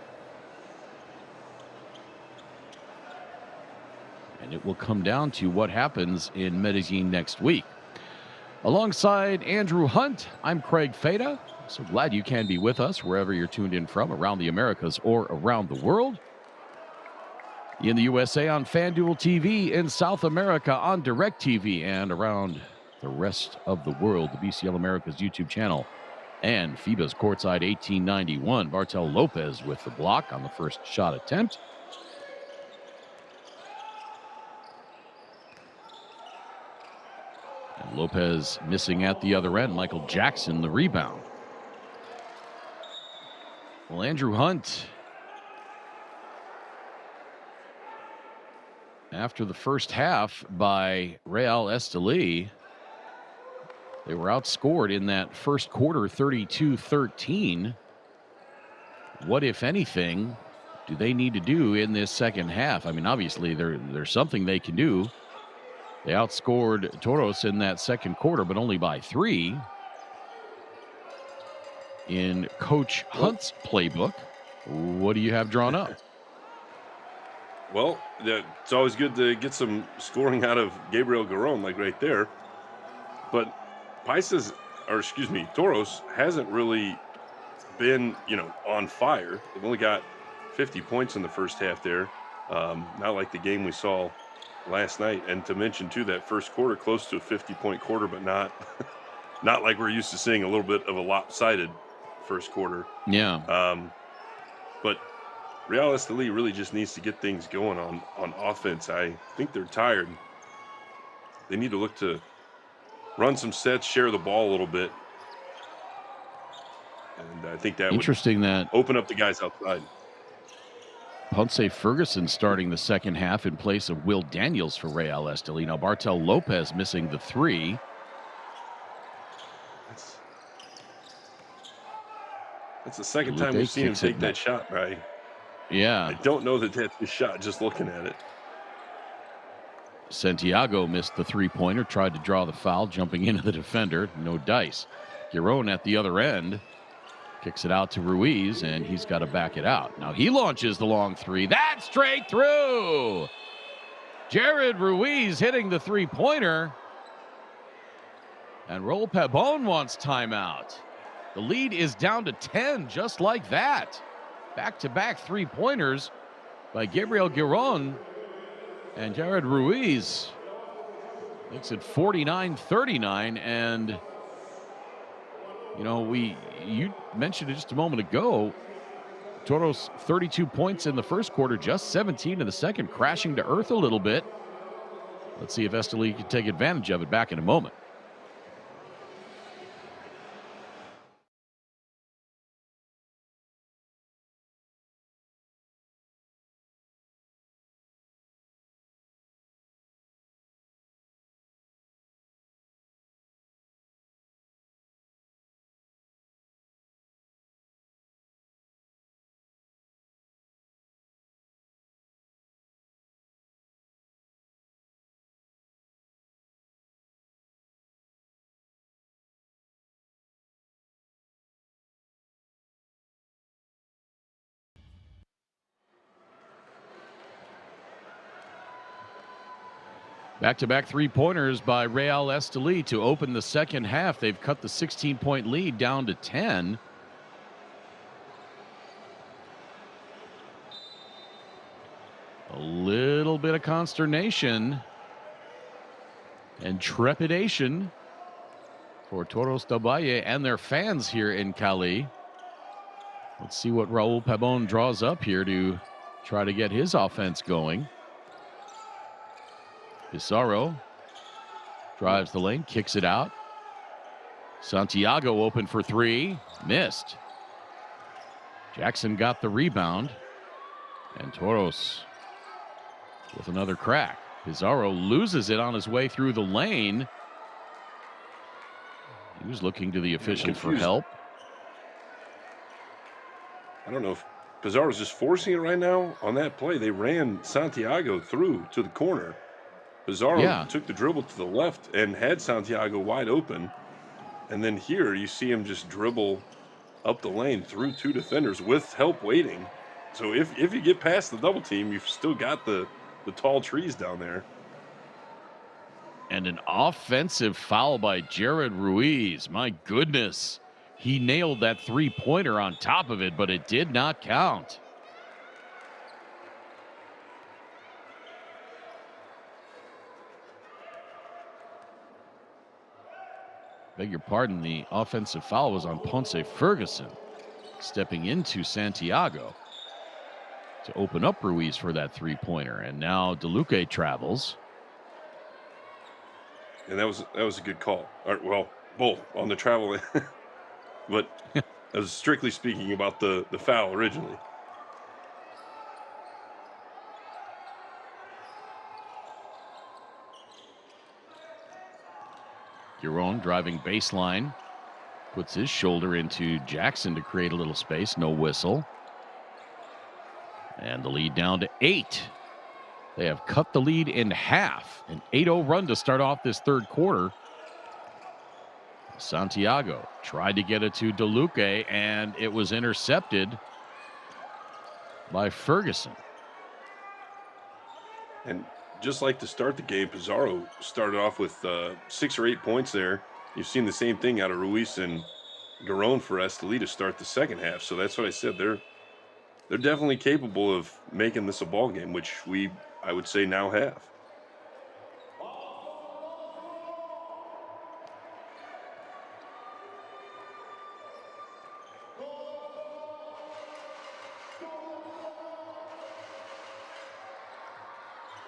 And it will come down to what happens in Medellin next week. Alongside Andrew Hunt, I'm Craig Feda. So glad you can be with us wherever you're tuned in from, around the Americas or around the world. In the USA on FanDuel TV, in South America on DirecTV, and around the rest of the world, the BCL Americas YouTube channel, and FIBA's Courtside 1891. Bartel Lopez with the block on the first shot attempt. And Lopez missing at the other end. Michael Jackson, the rebound. Well, Andrew Hunt, after the first half by Real Estelí, they were outscored in that first quarter 32-13. What, if anything, do they need to do in this second half? I mean, obviously, there's something they can do. They outscored Toros in that second quarter, but only by 3. In Coach Hunt's playbook, what do you have drawn up? Well, it's always good to get some scoring out of Gabriel Garron, like right there. But Toros hasn't really been, on fire. They've only got 50 points in the first half there. Not like the game we saw last night. And to mention, too, that first quarter, close to a 50-point quarter, but not like we're used to seeing, a little bit of a lopsided first quarter. Yeah. But Real Estelí really just needs to get things going on offense. I think they're tired. They need to look to run some sets, share the ball a little bit. And I think that interesting would open up the guys outside. Ponce Ferguson starting the second half in place of Will Daniels for Real Estelí. Now Bartel Lopez missing the 3. That's the second time we've seen him take that shot, right? Yeah. I don't know that that's his shot, just looking at it. Santiago missed the 3-pointer, tried to draw the foul, jumping into the defender. No dice. Giron at the other end kicks it out to Ruiz, and he's got to back it out. Now he launches the long 3. That's straight through. Jared Ruiz hitting the 3-pointer. And Raul Pabon wants timeout. The lead is down to 10, just like that. Back-to-back 3-pointers by Gabriel Giron. And Jared Ruiz makes it 49-39. And, you mentioned it just a moment ago. Toros 32 points in the first quarter, just 17 in the second, crashing to earth a little bit. Let's see if Estelí can take advantage of it. Back in a moment. Back-to-back 3-pointers by Real Estelí to open the second half. They've cut the 16-point lead down to 10. A little bit of consternation and trepidation for Toros del Valle and their fans here in Cali. Let's see what Raul Pabon draws up here to try to get his offense going. Pizarro drives the lane, kicks it out. Santiago open for three. Missed. Jackson got the rebound. And Toros with another crack. Pizarro loses it on his way through the lane. He was looking to the official for help. I don't know if Pizarro's just forcing it right now. On that play, they ran Santiago through to the corner. Pizarro took the dribble to the left and had Santiago wide open. And then here you see him just dribble up the lane through two defenders with help waiting. So if you get past the double team, you've still got the tall trees down there. And an offensive foul by Jared Ruiz. My goodness. He nailed that three-pointer on top of it, but it did not count. Beg your pardon, the offensive foul was on Ponce Ferguson, stepping into Santiago to open up Ruiz for that three-pointer. And now DeLuque travels. And that was a good call. Well, both on the travel, but I was strictly speaking about the foul originally. Giron driving baseline, puts his shoulder into Jackson to create a little space. No whistle. And the lead down to 8. They have cut the lead in half. An 8-0 run to start off this third quarter. Santiago tried to get it to DeLuque, and it was intercepted by Ferguson. And just like to start the game, Pizarro started off with 6 or 8 points there. You've seen the same thing out of Ruiz and Giron for Estelí to start the second half. So that's what I said. They're definitely capable of making this a ball game, which I would say now have.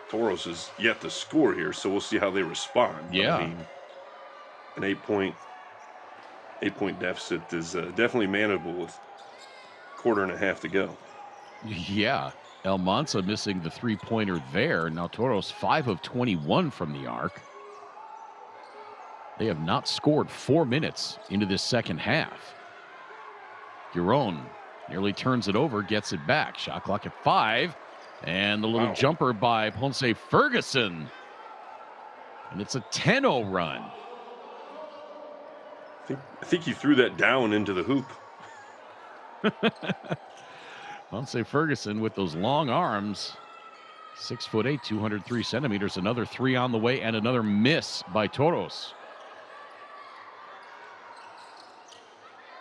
Toros is yet to score here, so we'll see how they respond. Yeah. I mean, an 8-point deficit is definitely manageable with quarter and a half to go. Yeah. El Mansa missing the three-pointer there. Now Toros 5 of 21 from the arc. They have not scored 4 minutes into this second half. Giron nearly turns it over, gets it back. Shot clock at 5. And the little jumper by Ponce Ferguson. And it's a 10-0 run. I think he threw that down into the hoop. Ponce Ferguson with those long arms. 6'8", 203 centimeters. Another three on the way and another miss by Toros.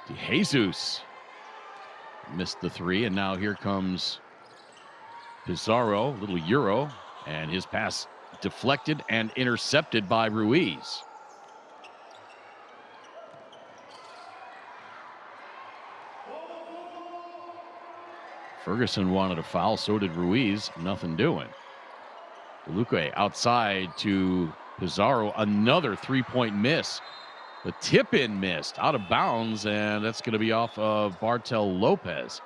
DeJesus missed the three, and now here comes Pizarro, little Euro, and his pass deflected and intercepted by Ruiz. Ferguson wanted a foul, so did Ruiz. Nothing doing. DeLuque outside to Pizarro, another three-point miss. The tip-in missed, out of bounds, and that's going to be off of Bartel Lopez.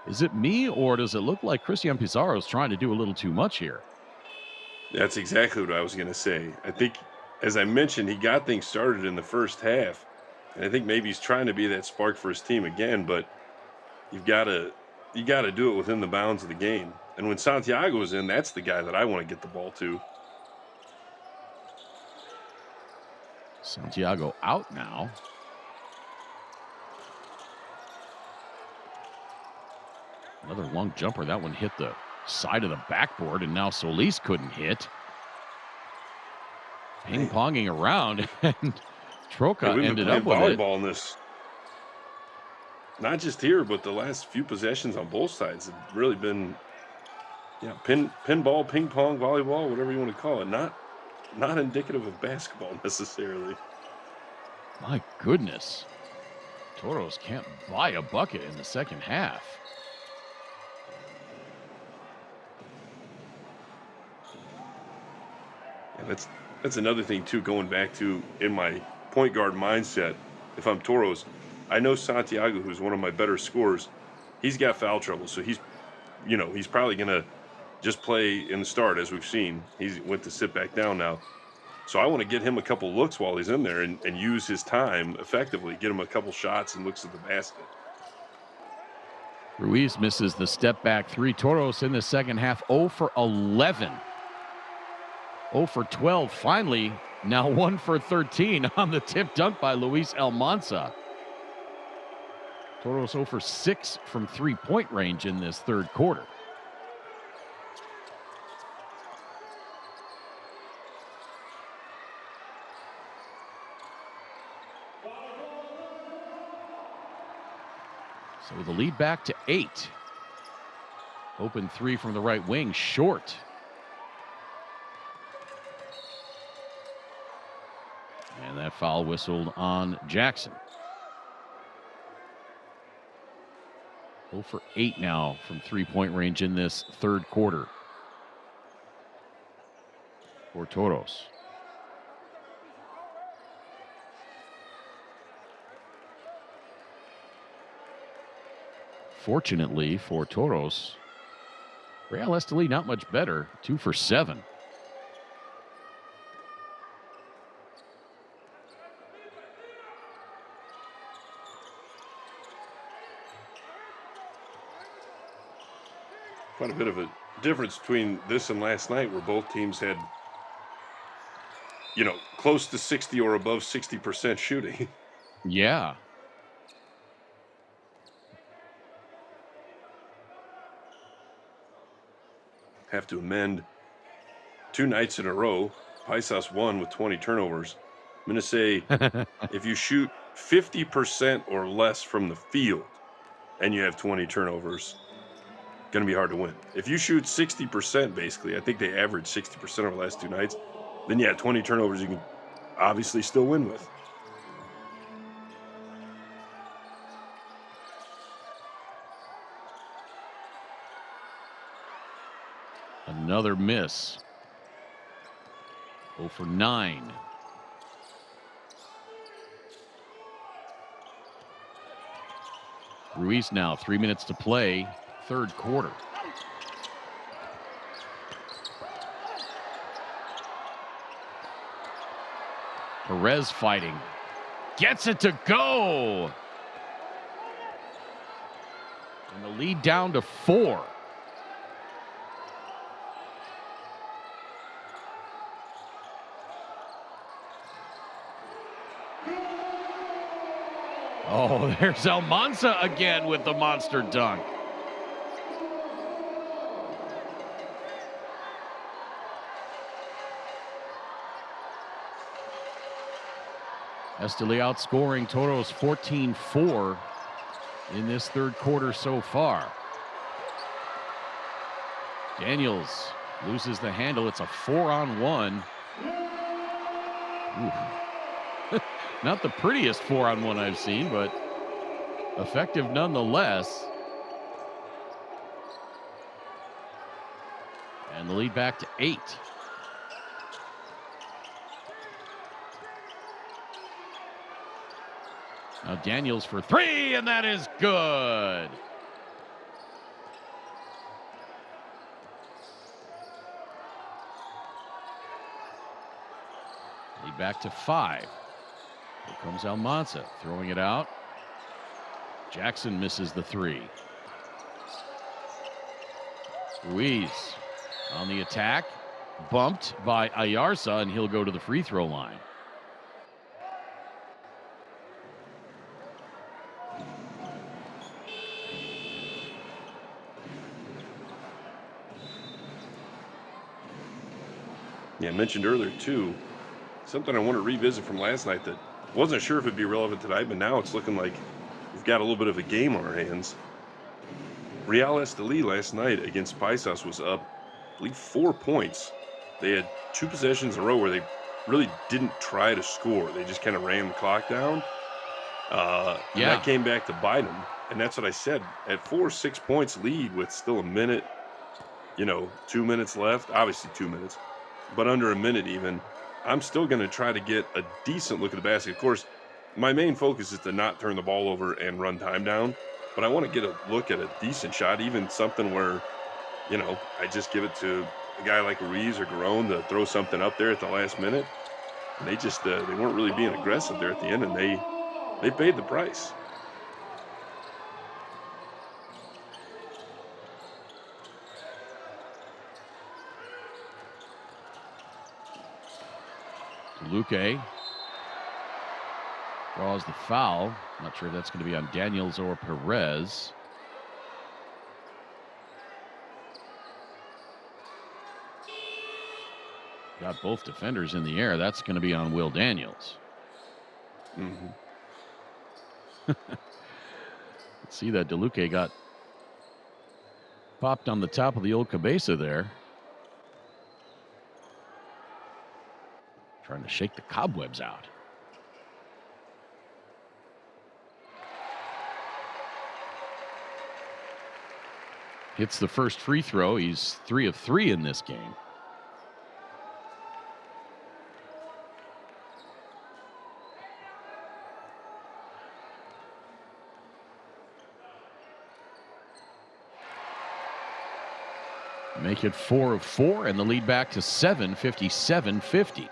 Is it me, or does it look like Cristian Pizarro is trying to do a little too much here? That's exactly what I was going to say. I think, as I mentioned, he got things started in the first half, and I think maybe he's trying to be that spark for his team again, but you got to do it within the bounds of the game. And when Santiago is in, that's the guy that I want to get the ball to. Santiago out now. Another long jumper. That one hit the side of the backboard, and now Solis couldn't hit. Ping-ponging around, and Troca ended up with volleyball it. In this. Not just here, but the last few possessions on both sides have really been, pinball, ping pong, volleyball, whatever you want to call it. Not indicative of basketball necessarily. My goodness. Toros can't buy a bucket in the second half. And that's another thing too, going back to in my point guard mindset, if I'm Toros, I know Santiago, who's one of my better scorers, he's got foul trouble. So he's probably going to just play in the start, as we've seen. He went to sit back down now. So I want to get him a couple looks while he's in there and use his time effectively, get him a couple shots and looks at the basket. Ruiz misses the step back three. Toros in the second half, 0 for 11. 0 for 12. Finally, now 1 for 13 on the tip dunk by Luis Almanza. Toros 0 for 6 from three-point range in this third quarter. So the lead back to 8. Open three from the right wing, short. And that foul whistled on Jackson. 0 for 8 now from three-point range in this third quarter for Toros. Fortunately for Toros, Real Estelí not much better, 2 for 7. Quite a bit of a difference between this and last night, where both teams had, close to 60 or above 60% shooting. Yeah. Have to amend 2 nights in a row. Paisas won with 20 turnovers. I'm going to say if you shoot 50% or less from the field and you have 20 turnovers, going to be hard to win. If you shoot 60%, basically, I think they averaged 60% over the last 2 nights, then 20 turnovers you can obviously still win with. Another miss. 0 for 9. Ruiz now, 3 minutes to play, third quarter. Perez fighting. Gets it to go. And the lead down to 4. Oh, there's Almanza again with the monster dunk. Estelí outscoring Toros 14-4 in this third quarter so far. Daniels loses the handle. It's a 4-on-1. Not the prettiest 4-on-1 I've seen, but effective nonetheless. And the lead back to 8. Now Daniels for 3, and that is good. Lead back to 5. Here comes Almanza, throwing it out. Jackson misses the 3. Ruiz on the attack, bumped by Ayarza, and he'll go to the free throw line. Yeah, I mentioned earlier, too, something I want to revisit from last night that wasn't sure if it'd be relevant tonight, but now it's looking like we've got a little bit of a game on our hands. Real Estelí last night against Paisas was up, I believe, 4 points. They had 2 possessions in a row where they really didn't try to score. They just kind of ran the clock down. And that came back to bite them. And that's what I said. At 4 or 6 points lead with still a minute, 2 minutes left, obviously 2 minutes, but under a minute even, I'm still going to try to get a decent look at the basket. Of course, my main focus is to not turn the ball over and run time down, but I want to get a look at a decent shot, even something where, you know, I just give it to a guy like Ruiz or Garone to throw something up there at the last minute. And they just they weren't really being aggressive there at the end, and they paid the price. Luque draws the foul. Not sure if that's going to be on Daniels or Perez. Got both defenders in the air. That's going to be on Will Daniels. See that DeLuque got popped on the top of the old cabeza there. Trying to shake the cobwebs out. Hits the first free throw. He's 3 of 3 in this game. Make it 4 of 4 and the lead back to 7, 57-50.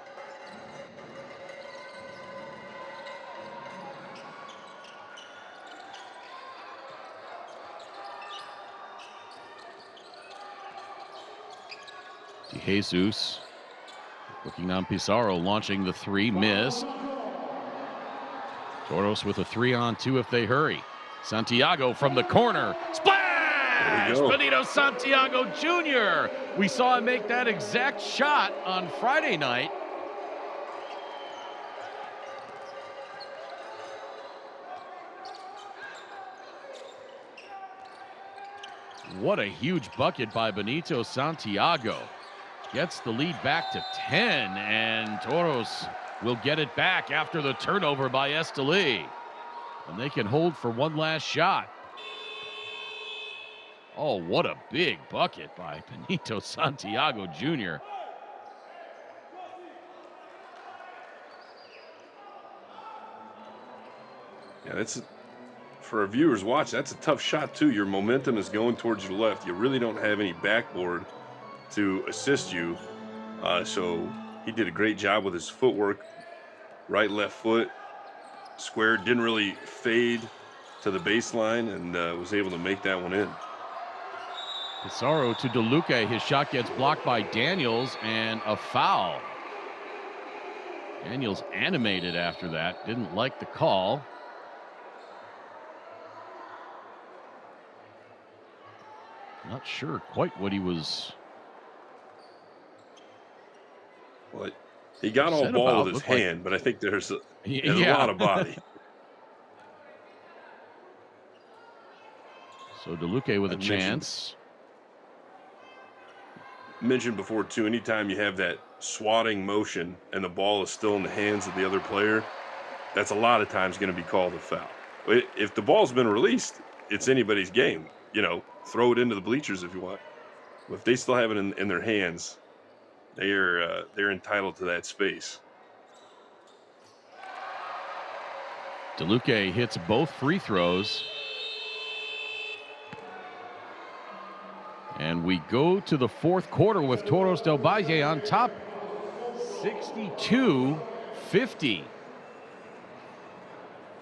Jesus looking on Pizarro, launching the 3, missed. Toros with a 3-on-2 if they hurry. Santiago from the corner, splash! Benito Santiago Jr. We saw him make that exact shot on Friday night. What a huge bucket by Benito Santiago. Gets the lead back to 10, and Toros will get it back after the turnover by Estelí. And they can hold for one last shot. Oh, what a big bucket by Benito Santiago Jr. Yeah, that's for our viewers watch. That's a tough shot too. Your momentum is going towards your left. You really don't have any backboard to assist you. So he did a great job with his footwork. Right, left foot, square, didn't really fade to the baseline, and was able to make that one in. Pizarro to DeLuque. His shot gets blocked by Daniels, and a foul. Daniels animated after that. Didn't like the call. Not sure quite what he was. Well, he got all ball with his hand, but I think there's a lot of body. So DeLuque with a chance. Mentioned before too, anytime you have that swatting motion and the ball is still in the hands of the other player, that's a lot of times going to be called a foul. If the ball's been released, it's anybody's game. You know, throw it into the bleachers if you want. But if they still have it in their hands, they're entitled to that space. DeLuque hits both free throws. And we go to the fourth quarter with Toros del Valle on top, 62-50.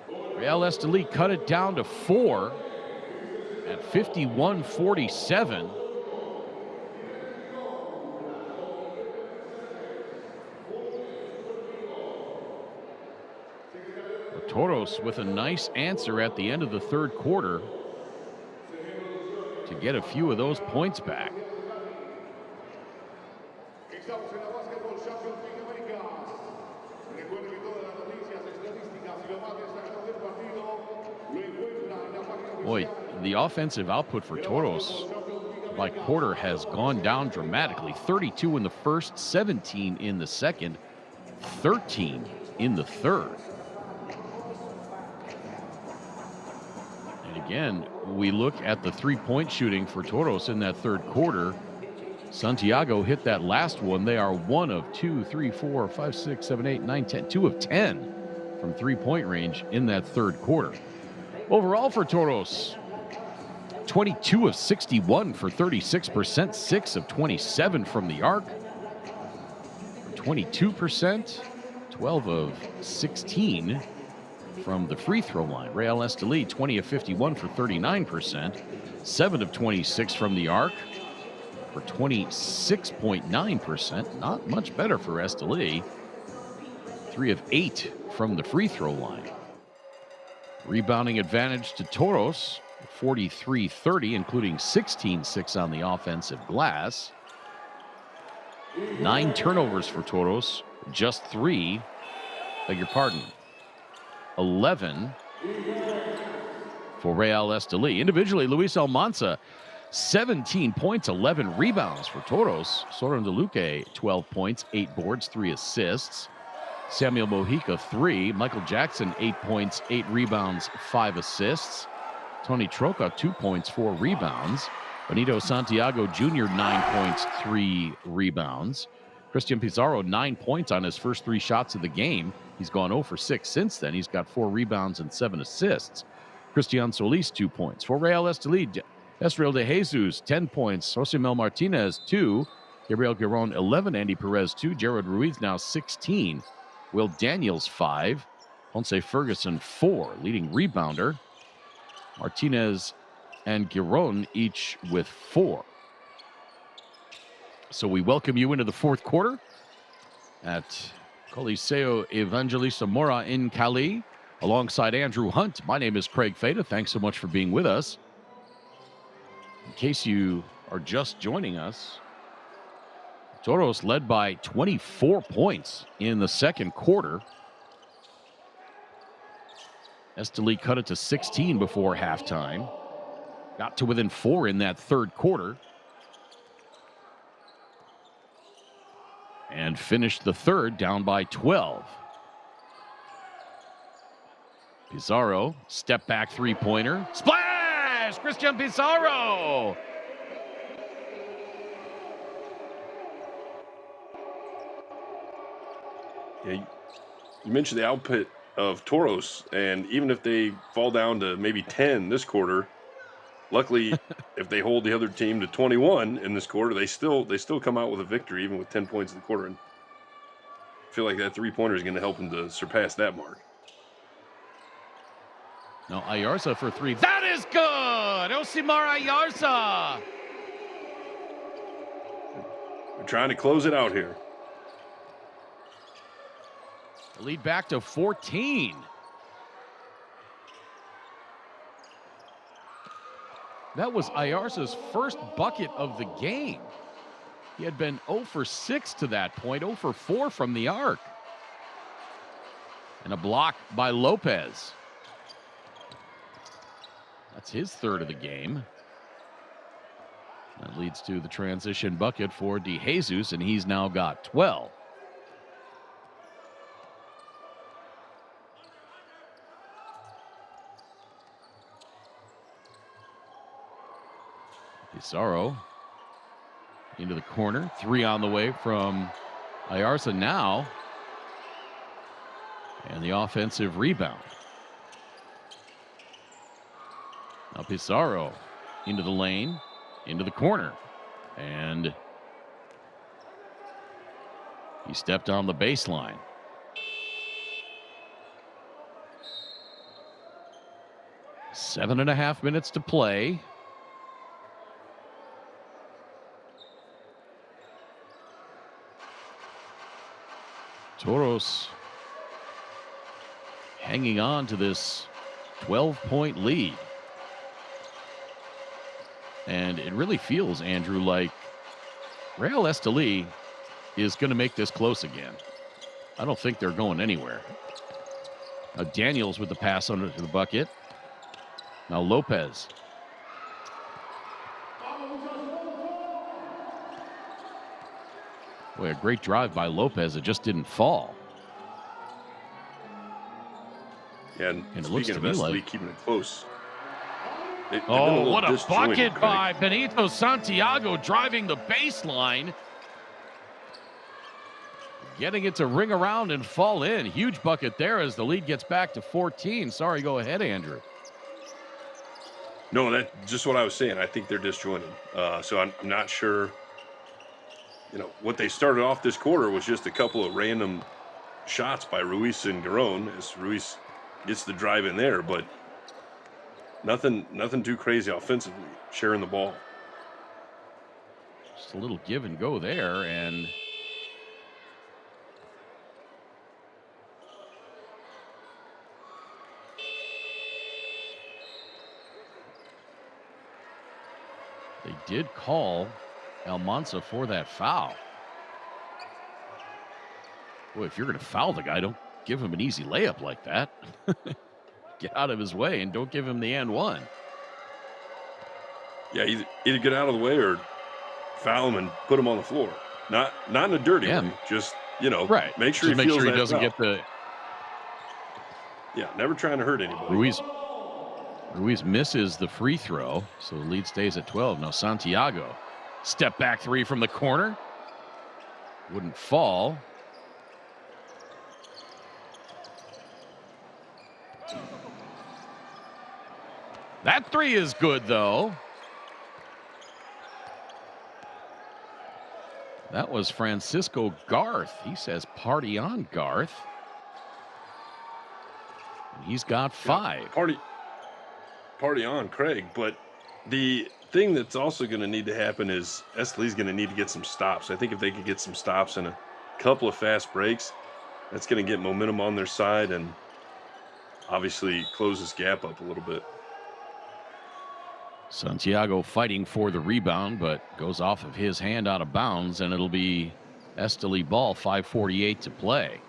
Real Estelí cut it down to 4 at 51-47. Toros with a nice answer at the end of the third quarter to get a few of those points back. Boy, the offensive output for Toros by quarter has gone down dramatically. 32 in the first, 17 in the second, 13 in the third. And again, we look at the three-point shooting for Toros in that third quarter. Santiago hit that last one. They are 1 of 2, 3, 4, 5, 6, 7, 8, 9, 10, 2 of 10 from three-point range in that third quarter. Overall for Toros, 22 of 61 for 36%, 6 of 27 from the arc for 22%, 12 of 16 from the free throw line. Real Estelí, 20 of 51 for 39%, 7 of 26 from the arc for 26.9%. Not much better for Estelí. 3 of 8 from the free throw line. Rebounding advantage to Toros, 43-30, including 16-6 on the offensive glass. 9 turnovers for Toros, just 3, beg your pardon, 11 for Real Estelí. Individually, Luis Almanza, 17 points, 11 rebounds for Toros. Soren De Luque, 12 points, 8 boards, 3 assists. Samuel Mojica, 3. Michael Jackson, 8 points, 8 rebounds, 5 assists. Tony Troca, 2 points, 4 rebounds. Benito Santiago Jr., 9 points, 3 rebounds. Christian Pizarro, 9 points on his first 3 shots of the game. He's gone 0 for 6 since then. He's got 4 rebounds and 7 assists. Christian Solis, 2 points. For Real Estelí, Esriel de Jesus, 10 points. Josemel Martinez, 2. Gabriel Giron, 11. Andy Perez, 2. Jared Ruiz, now 16. Will Daniels, 5. Ponce Ferguson, 4. Leading rebounder. Martinez and Giron each with 4. So we welcome you into the fourth quarter at Coliseo Evangelista Mora in Cali, alongside Andrew Hunt. My name is Craig Fada. Thanks so much for being with us. In case you are just joining us, Toros led by 24 points in the second quarter. Estelí cut it to 16 before halftime. Got to within 4 in that third quarter. And finished the third down by 12. Pizarro, step back three-pointer. Splash! Christian Pizarro! Yeah, you mentioned the output of Toros, and even if they fall down to maybe 10 this quarter, luckily, if they hold the other team to 21 in this quarter, they still come out with a victory, even with 10 points in the quarter. And I feel like that three-pointer is going to help them to surpass that mark. Now Ayarza for 3. That is good! Osimar Ayarza! We're trying to close it out here. The lead back to 14. That was Ayarza's first bucket of the game. He had been 0 for 6 to that point, 0 for 4 from the arc. And a block by Lopez. That's his third of the game. That leads to the transition bucket for De Jesus, and he's now got 12. Pizarro into the corner. 3 on the way from Ayarza now. And the offensive rebound. Now Pizarro into the lane, into the corner. And he stepped on the baseline. Seven and a half minutes to play. Toros hanging on to this 12-point lead. And it really feels, Andrew, like Real Estelí is going to make this close again. I don't think they're going anywhere. Now Daniels with the pass under the bucket. Now Lopez. Boy, a great drive by Lopez. It just didn't fall. Yeah, and it looks to me Estelí like keeping it close. Oh, what a bucket by Benito Santiago, driving the baseline. getting it to ring around and fall in. Huge bucket there as the lead gets back to 14. Sorry, go ahead, Andrew. No, that's just what I was saying. I think they're disjointed. So I'm not sure. You know, what they started off this quarter was just a couple of random shots by Ruiz and Garone as Ruiz gets the drive in there, but nothing too crazy offensively, sharing the ball. Just a little give and go there, and they did call Almanza for that foul. Boy, if you're going to foul the guy, don't give him an easy layup like that. Get out of his way and don't give him the and one. Yeah, either get out of the way or foul him and put him on the floor. Not in a dirty way. Just, right. Make sure he feels doesn't foul. get the. Yeah, never trying to hurt anybody. Ruiz misses the free throw, so the lead stays at 12. Now Santiago, step back three from the corner. Wouldn't fall. That three is good, though. That was Francisco Garth. He says, party on, Garth. And he's got 5. Yeah, party on, Craig. But the thing that's also going to need to happen is Estelí's going to need to get some stops. I think if they could get some stops and a couple of fast breaks, that's going to get momentum on their side and obviously close this gap up a little bit. Santiago fighting for the rebound, but goes off of his hand out of bounds, and it'll be Estelí ball, 5:48 to play.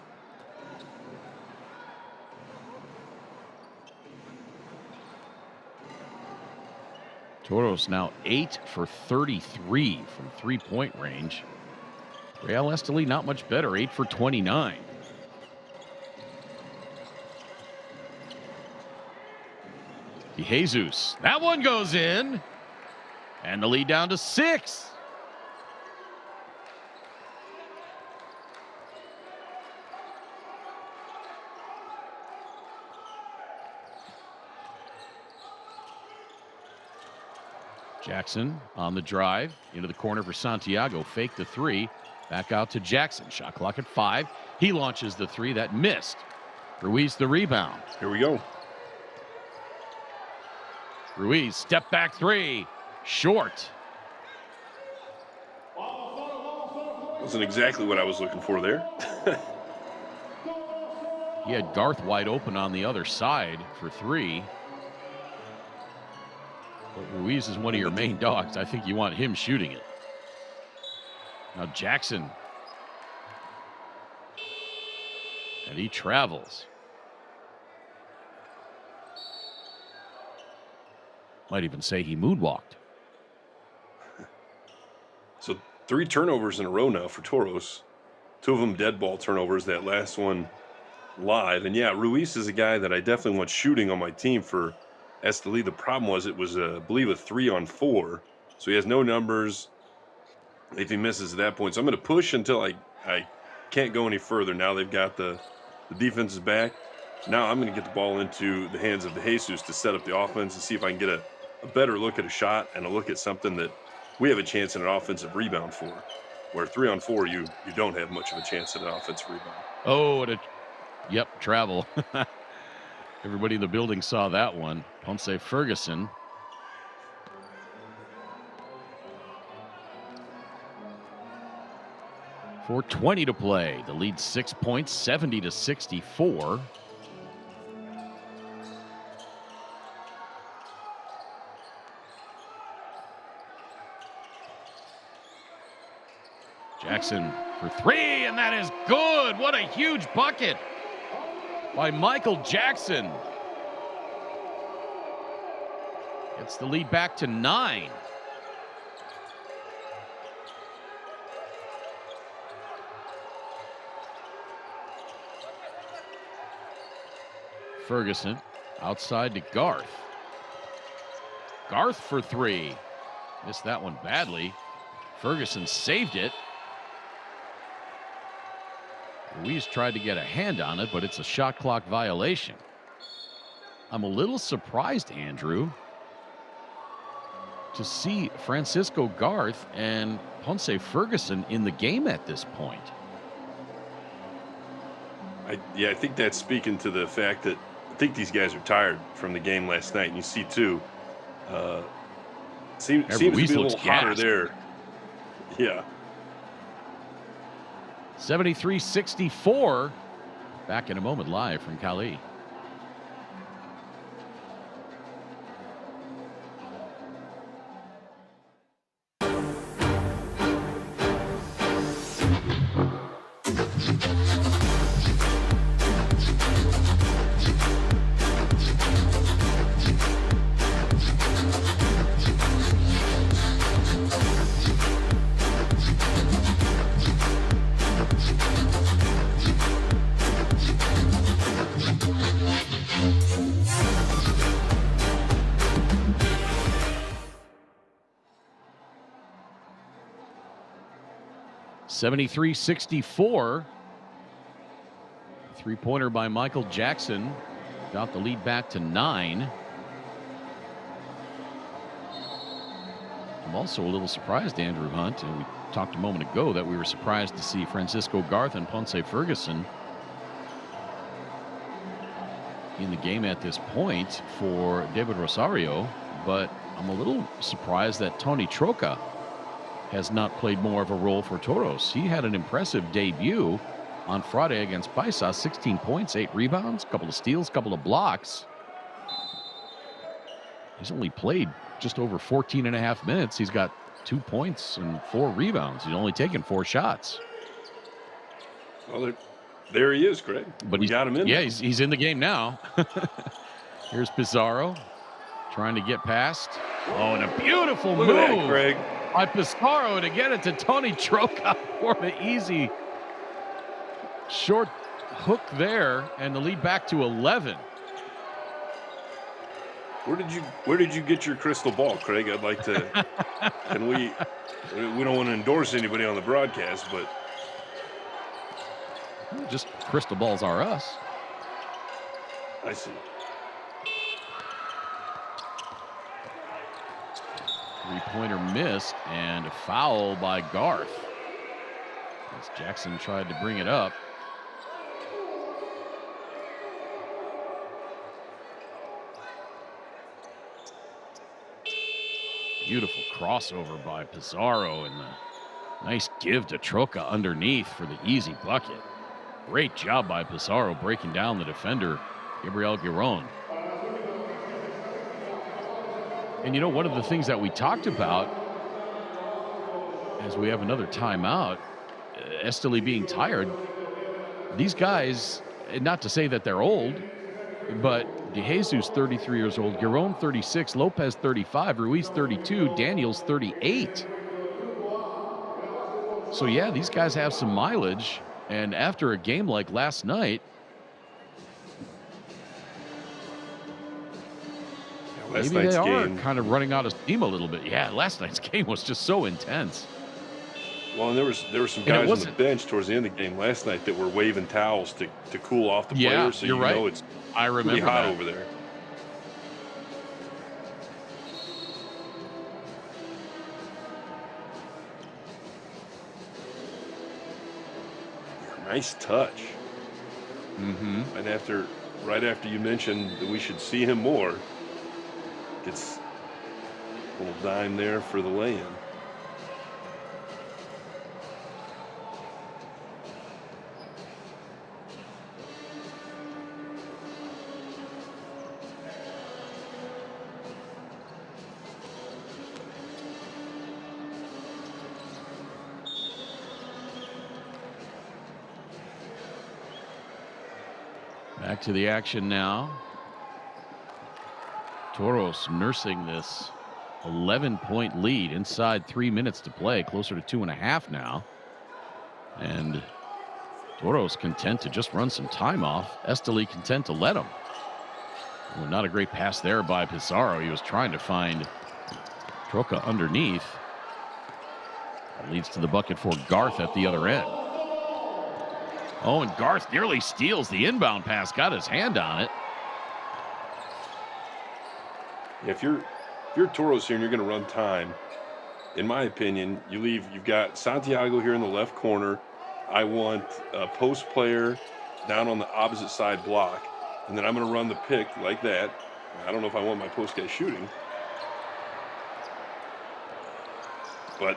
Toros now 8 for 33 from three-point range. Real Estelí not much better, 8 for 29. Jesus, that one goes in, and the lead down to 6. Jackson on the drive into the corner for Santiago. Fake the three. Back out to Jackson. Shot clock at 5. He launches the three. That missed. Ruiz the rebound. Here we go. Ruiz, step back three. Short. Wasn't exactly what I was looking for there. He had Garth wide open on the other side for 3. But Ruiz is one of your main dogs. I think you want him shooting it. Now Jackson. And he travels. Might even say he moonwalked. So 3 turnovers in a row now for Toros. 2 of them dead ball turnovers. That last one live. And yeah, Ruiz is a guy that I definitely want shooting on my team for Estelí. The problem was it was, I believe, a 3-on-4. So he has no numbers if he misses at that point. So I'm going to push until I can't go any further. Now they've got the defense is back. Now I'm going to get the ball into the hands of the Jesus to set up the offense and see if I can get a better look at a shot and a look at something that we have a chance at an offensive rebound for. Where 3-on-4, you don't have much of a chance at an offensive rebound. Oh, yep, travel. Everybody in the building saw that one. Ponce Ferguson. .420 to play. The lead 6 points, 70-64. Jackson for 3, and that is good. What a huge bucket by Michael Jackson. Gets the lead back to 9. Ferguson outside to Garth. Garth for 3. Missed that one badly. Ferguson saved it. Ruiz tried to get a hand on it, but it's a shot clock violation. I'm a little surprised, Andrew, to see Francisco Garth and Ponce Ferguson in the game at this point. I think that's speaking to the fact that I think these guys are tired from the game last night. And you see, too, seems to be a little hotter there. Yeah. 73-64. Back in a moment, live from Cali. (73-64). Three-pointer by Michael Jackson got the lead back to 9. I'm also a little surprised, Andrew Hunt, and we talked a moment ago that we were surprised to see Francisco Garth and Ponce Ferguson in the game at this point for David Rosario, but I'm a little surprised that Tony Troca has not played more of a role for Toros. He had an impressive debut on Friday against Paisa. 16 points, 8 rebounds, a couple of steals, a couple of blocks. He's only played just over 14 and a half minutes. He's got 2 points and 4 rebounds. He's only taken 4 shots. Well, there he is, Craig. But we got him in. Yeah, he's in the game now. Here's Pizarro trying to get past. Oh, and a beautiful move. Look at that, Craig. By Pizarro to get it to Tony Troca for the easy short hook there, and the lead back to 11. Where did you get your crystal ball, Craig? I'd like to. Can we don't want to endorse anybody on the broadcast, but just crystal balls are us. I see. Three-pointer missed, and a foul by Garth as Jackson tried to bring it up. Beautiful crossover by Pizarro, and the nice give to Troca underneath for the easy bucket. Great job by Pizarro breaking down the defender, Gabriel Giron. And you know, one of the things that we talked about as we have another timeout, Estelí being tired, these guys, and not to say that they're old, but De Jesus 33 years old, Giron 36, Lopez 35, Ruiz 32, Daniels 38. So yeah, these guys have some mileage, and after a game like last night, maybe they are kind of running out of steam a little bit. Yeah, last night's game was just so intense. Well, and there were some guys on the bench towards the end of the game last night that were waving towels to cool off the players. So you're right. Know it's I remember pretty hot that. over there. Nice touch. Mm-hmm. And right after you mentioned that we should see him more, gets a little dime there for the lay-in. Back to the action now. Toros nursing this 11-point lead inside 3 minutes to play, closer to 2.5 now. And Toros content to just run some time off. Estelí content to let him. Well, not a great pass there by Pizarro. He was trying to find Troca underneath. That leads to the bucket for Garth at the other end. Oh, and Garth nearly steals the inbound pass, got his hand on it. Yeah, if you're Toros here and you're going to run time, in my opinion, you've got Santiago here in the left corner. I want a post player down on the opposite side block, and then I'm going to run the pick like that. I don't know if I want my post guy shooting, but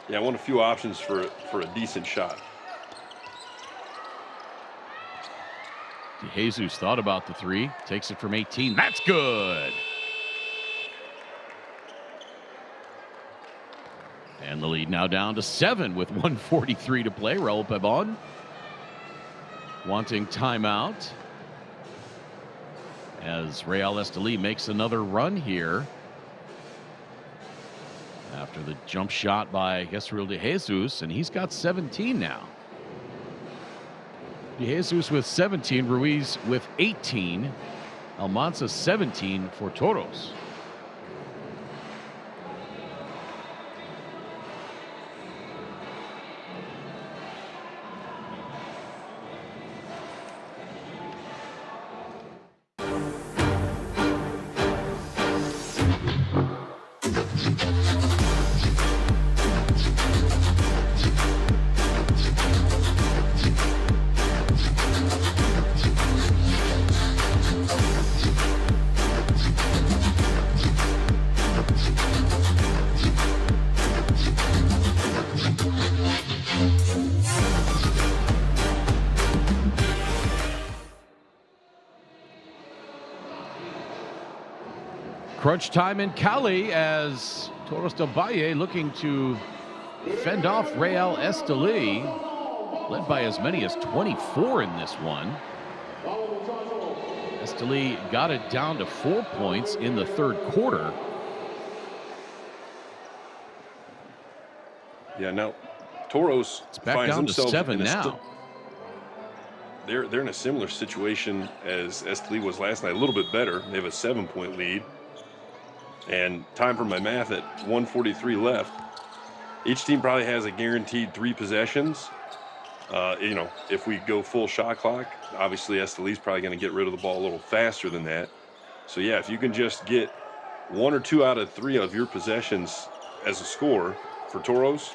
yeah, I want a few options for a decent shot. Jesus thought about the three, takes it from 18. That's good. And the lead now down to 7 with 1:43 to play. Raul Pebon wanting timeout as Real Estelí makes another run here after the jump shot by Yesriel de Jesus, and he's got 17 now. De Jesus with 17, Ruiz with 18, Almanza 17 for Toros. Crunch time in Cali as Toros del Valle looking to fend off Real Estelí, led by as many as 24 in this one. Estelí got it down to 4 points in the third quarter. Yeah, now Toros It's back finds down to themselves 7 now. They're in a similar situation as Estelí was last night, a little bit better. They have a 7-point lead. And time for my math at 1:43 left. Each team probably has a guaranteed 3 possessions. If we go full shot clock, obviously Estelí's probably going to get rid of the ball a little faster than that. So yeah, if you can just get 1 or 2 out of 3 of your possessions as a score for Toros,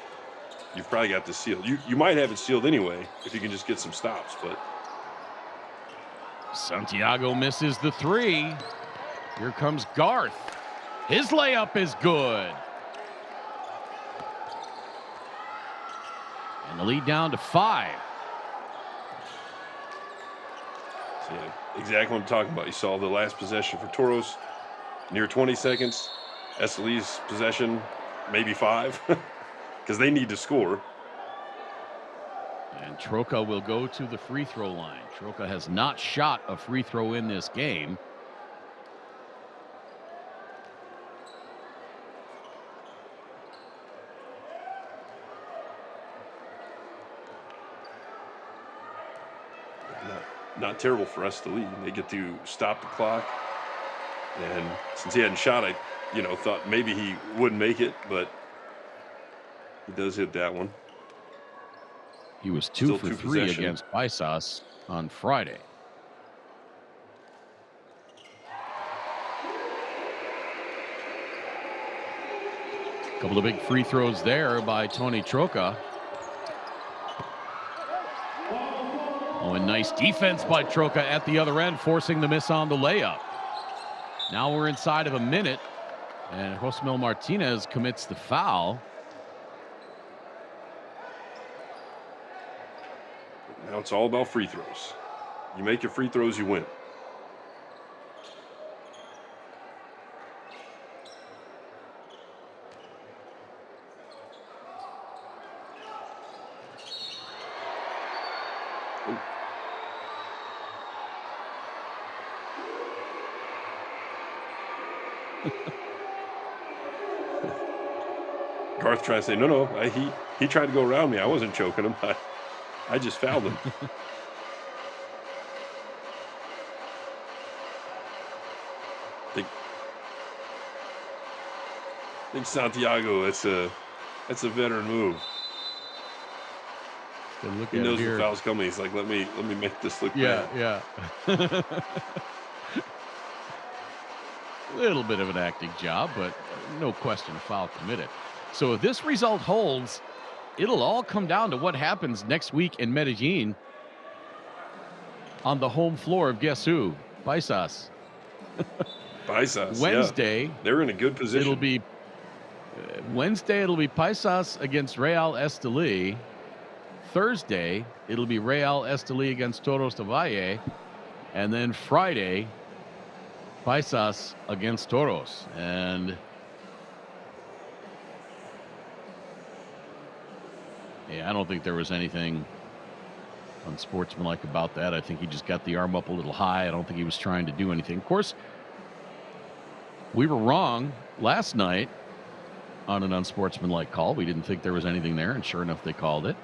you've probably got this sealed. You might have it sealed anyway if you can just get some stops. But Santiago misses the 3. Here comes Garth. His layup is good. And the lead down to 5. So yeah, exactly what I'm talking about. You saw the last possession for Toros, near 20 seconds. Estelí's possession, maybe 5, because they need to score. And Troca will go to the free throw line. Troca has not shot a free throw in this game. Not terrible for us to lead. They get to stop the clock. And since he hadn't shot, I thought maybe he wouldn't make it, but he does hit that one. He was 2 for 3 against Paisas on Friday. A couple of big free throws there by Tony Troca. Oh, and nice defense by Troca at the other end, forcing the miss on the layup. Now we're inside of a minute, and Josmel Martinez commits the foul. Now it's all about free throws. You make your free throws, you win. Garth trying to say, no, he tried to go around me. I wasn't choking him. I just fouled him. I think Santiago, that's a veteran move. Look He at it knows the here. foul's coming. He's like, let me make this look Yeah, bad. yeah. Little bit of an acting job, but no question, foul committed. So if this result holds, it'll all come down to what happens next week in Medellin on the home floor of guess who? Paisas. Paisas, Wednesday, yeah. They're in a good position. it'll be Paisas against Real Estelí. Thursday, it'll be Real Estelí against Toros del Valle. And then Friday, Paisas against Toros. And yeah, I don't think there was anything unsportsmanlike about that. I think he just got the arm up a little high. I don't think he was trying to do anything. Of course, we were wrong last night on an unsportsmanlike call. We didn't think there was anything there, and sure enough, they called it.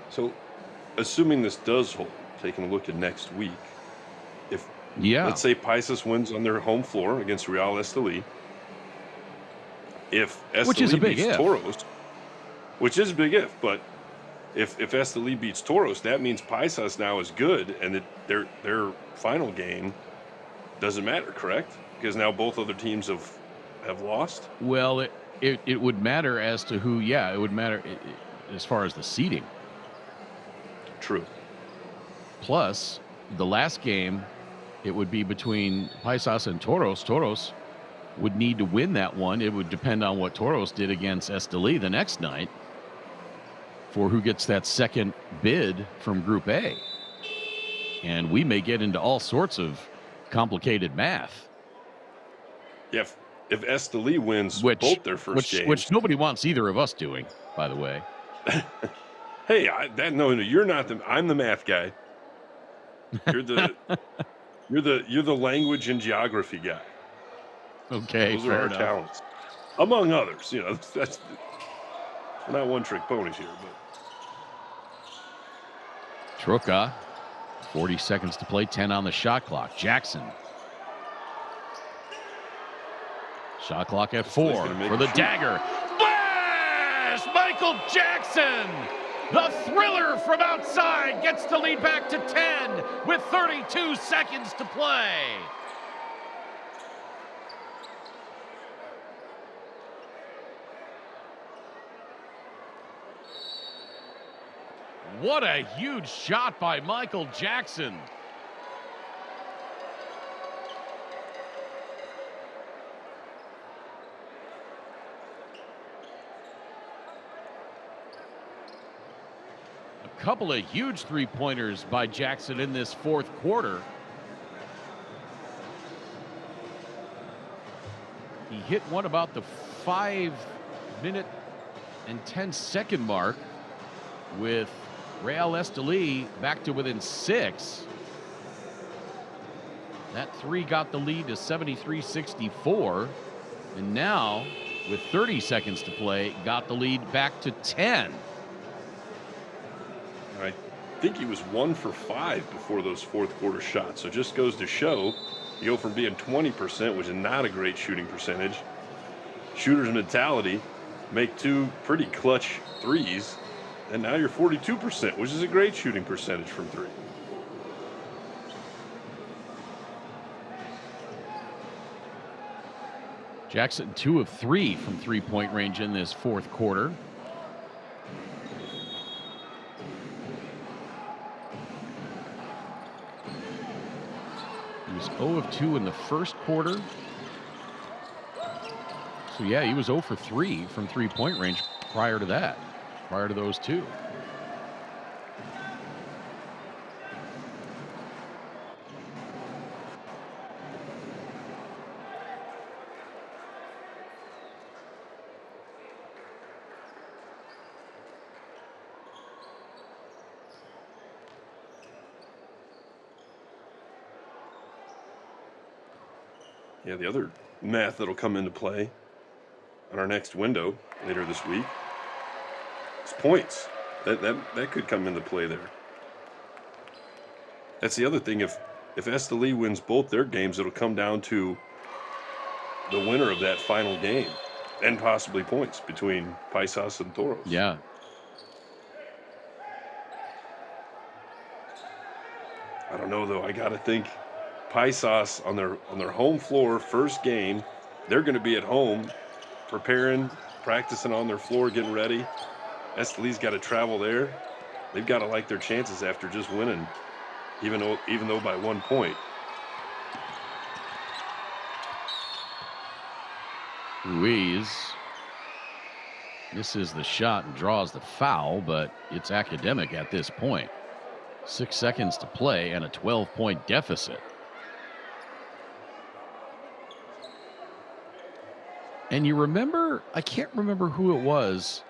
So, assuming this does hold, taking a look at next week, if let's say Paisas wins on their home floor against Real Estelí, if Which is a Estelí big beats if. Toros, which is a big if, but if Estelí beats Toros, that means Paisas now is good, and that their final game doesn't matter, correct? Because now both other teams have lost. Well, it would matter as to who. Yeah, it would matter as far as the seeding. True. Plus, the last game, it would be between Paisas and Toros. Toros would need to win that one. It would depend on what Toros did against Estelí the next night for who gets that second bid from Group A. And we may get into all sorts of complicated math. Yeah, if Estelí wins both their first games. Which nobody wants either of us doing, by the way. Hey, no, you're not I'm the math guy. You're the language and geography guy. Okay, those are our talents, among others. You know, that's we're not one-trick ponies here, but Truca, 40 seconds to play, 10 on the shot clock. Jackson. Shot clock at 4 for the dagger. Flash! Michael Jackson! The thriller from outside gets the lead back to 10 with 32 seconds to play. What a huge shot by Michael Jackson. A couple of huge three-pointers by Jackson in this fourth quarter. He hit one about the 5-minute and 10-second mark with Real Estelí back to within 6. That three got the lead to 73-64. And now, with 30 seconds to play, got the lead back to 10. I think he was 1 for 5 before those fourth quarter shots. So it just goes to show you go from being 20%, which is not a great shooting percentage. Shooter's mentality, make 2 pretty clutch threes. And now you're 42%, which is a great shooting percentage from 3. Jackson 2 of 3 from three-point range in this fourth quarter. He was 0 of 2 in the first quarter. So yeah, he was 0 for 3 from three-point range prior to that. Prior to those two. Yeah, the other math that'll come into play on our next window later this week is points. That could come into play there. That's the other thing. If Estelí wins both their games, it'll come down to the winner of that final game and possibly points between Paisas and Toros. Yeah. I don't know though. I gotta think Paisas on their home floor, first game. They're going to be at home, preparing, practicing on their floor, getting ready. Estelí's got to travel there. They've got to like their chances after just winning, even though by 1 point. Ruiz misses the shot and draws the foul, but it's academic at this point. 6 seconds to play and a 12-point deficit. And you remember, I can't remember who it was.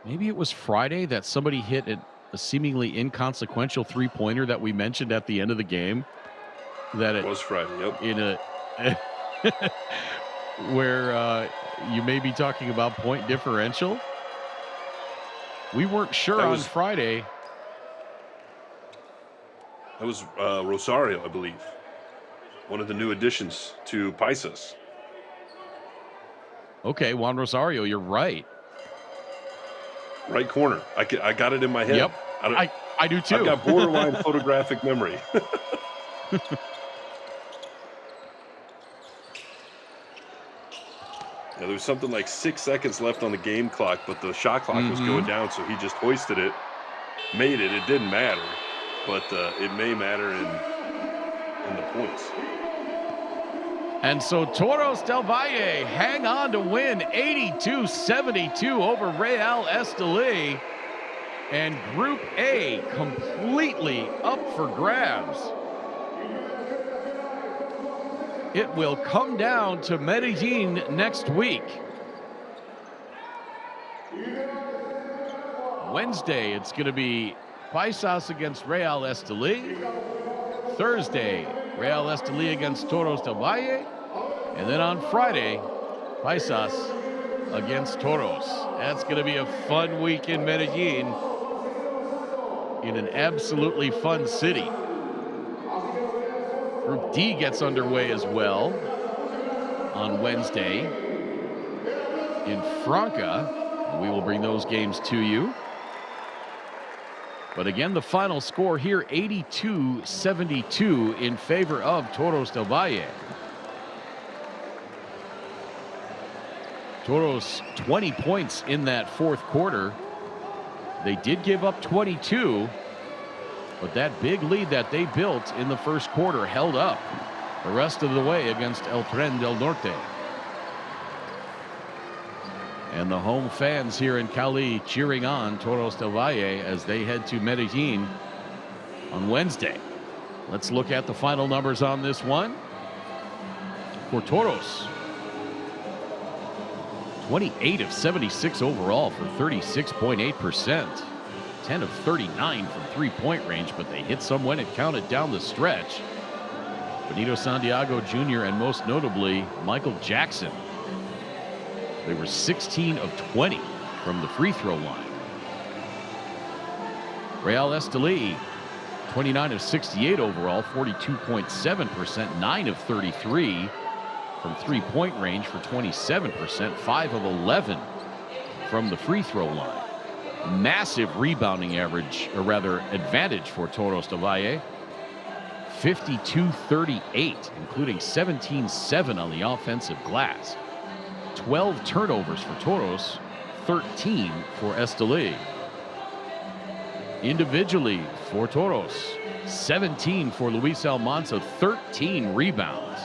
Maybe it was Friday that somebody hit a seemingly inconsequential three-pointer that we mentioned at the end of the game. That it was Friday, yep. In a where you may be talking about point differential. We weren't sure on Friday. That was Rosario, I believe. One of the new additions to Paisas. Okay, Juan Rosario, you're right. Right corner. I got it in my head. Yep, I do too. I've got borderline photographic memory. There was something like 6 seconds left on the game clock, but the shot clock was going down, so he just hoisted it, made it. It didn't matter, but it may matter in the points. And so Toros del Valle hang on to win 82-72 over Real Estelí. And Group A completely up for grabs. It will come down to Medellin next week. Wednesday, it's going to be Paisas against Real Estelí. Thursday, Real Estelí against Toros del Valle. And then on Friday, Paisas against Toros. That's going to be a fun week in Medellin, in an absolutely fun city. Group D gets underway as well on Wednesday in Franca. We will bring those games to you. But again, the final score here, 82-72 in favor of Toros del Valle. Toros 20 points in that fourth quarter. They did give up 22, but that big lead that they built in the first quarter held up the rest of the way against El Tren del Norte. And the home fans here in Cali cheering on Toros del Valle as they head to Medellin on Wednesday. Let's look at the final numbers on this one. For Toros, 28 of 76 overall for 36.8%. 10 of 39 from three-point range, but they hit some when it counted down the stretch. Benito Santiago Jr. and most notably Michael Jackson. They were 16 of 20 from the free throw line. Real Estelí, 29 of 68 overall, 42.7%, 9 of 33 from three-point range for 27%, 5 of 11 from the free throw line. Massive rebounding average, or rather advantage for Toros del Valle. 52-38, including 17-7 on the offensive glass. 12 turnovers for Toros, 13 for Estelí. Individually for Toros, 17 for Luis Almanza, 13 rebounds.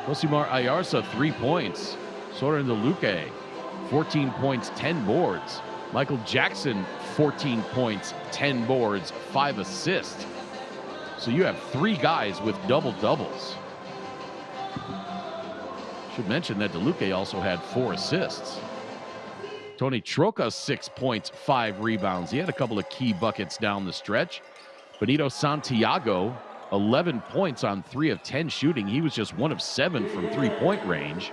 Josimar Ayarza, 3 points. Soren de Luque, 14 points, 10 boards. Michael Jackson, 14 points, 10 boards, 5 assists. So you have 3 guys with double-doubles. Should mention that De Luque also had 4 assists. Tony Troca, 6 points, 5 rebounds. He had a couple of key buckets down the stretch. Benito Santiago, 11 points on 3 of 10 shooting. He was just 1 of 7 from three-point range.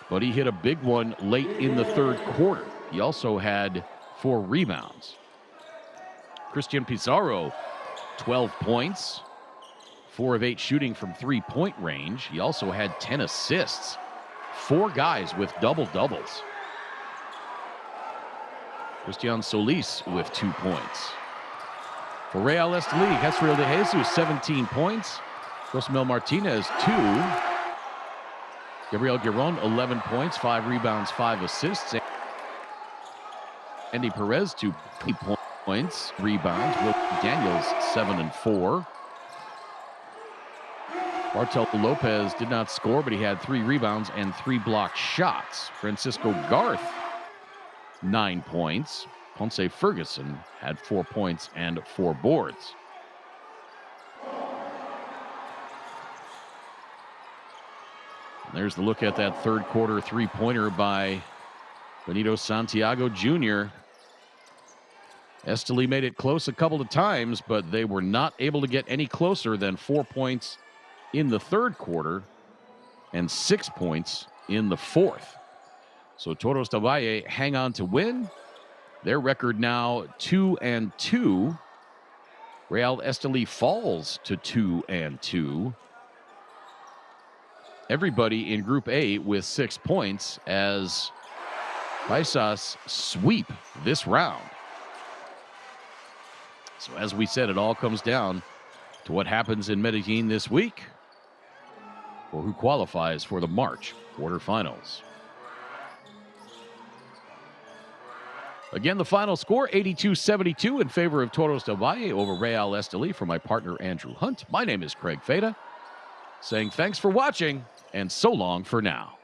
But he hit a big one late in the third quarter. He also had 4 rebounds. Christian Pizarro, 12 points, 4 of 8 shooting from three-point range. He also had 10 assists. 4 guys with double-doubles. Christian Solis with 2 points. For Real Estelí, Hezriel de Jesus, 17 points. Rosamel Martinez, 2. Gabriel Giron, 11 points, 5 rebounds, 5 assists. Andy Perez, 2 points, rebounds. Will Daniels, 7 and 4. Bartel Lopez did not score, but he had 3 rebounds and 3 blocked shots. Francisco Garth, 9 points. Ponce Ferguson had 4 points and 4 boards. And there's the look at that third quarter three-pointer by Benito Santiago Jr. Estelí made it close a couple of times, but they were not able to get any closer than 4 points in the third quarter and 6 points in the fourth. So Toros del Valle hang on to win. Their record now 2-2. Real Estelí falls to 2-2. Everybody in Group A with 6 points as Paisas sweep this round. So as we said, it all comes down to what happens in Medellin this week, or who qualifies for the March quarterfinals. Again, the final score, 82-72 in favor of Toros del Valle over Real Estelí. For my partner, Andrew Hunt, my name is Craig Feda, saying thanks for watching and so long for now.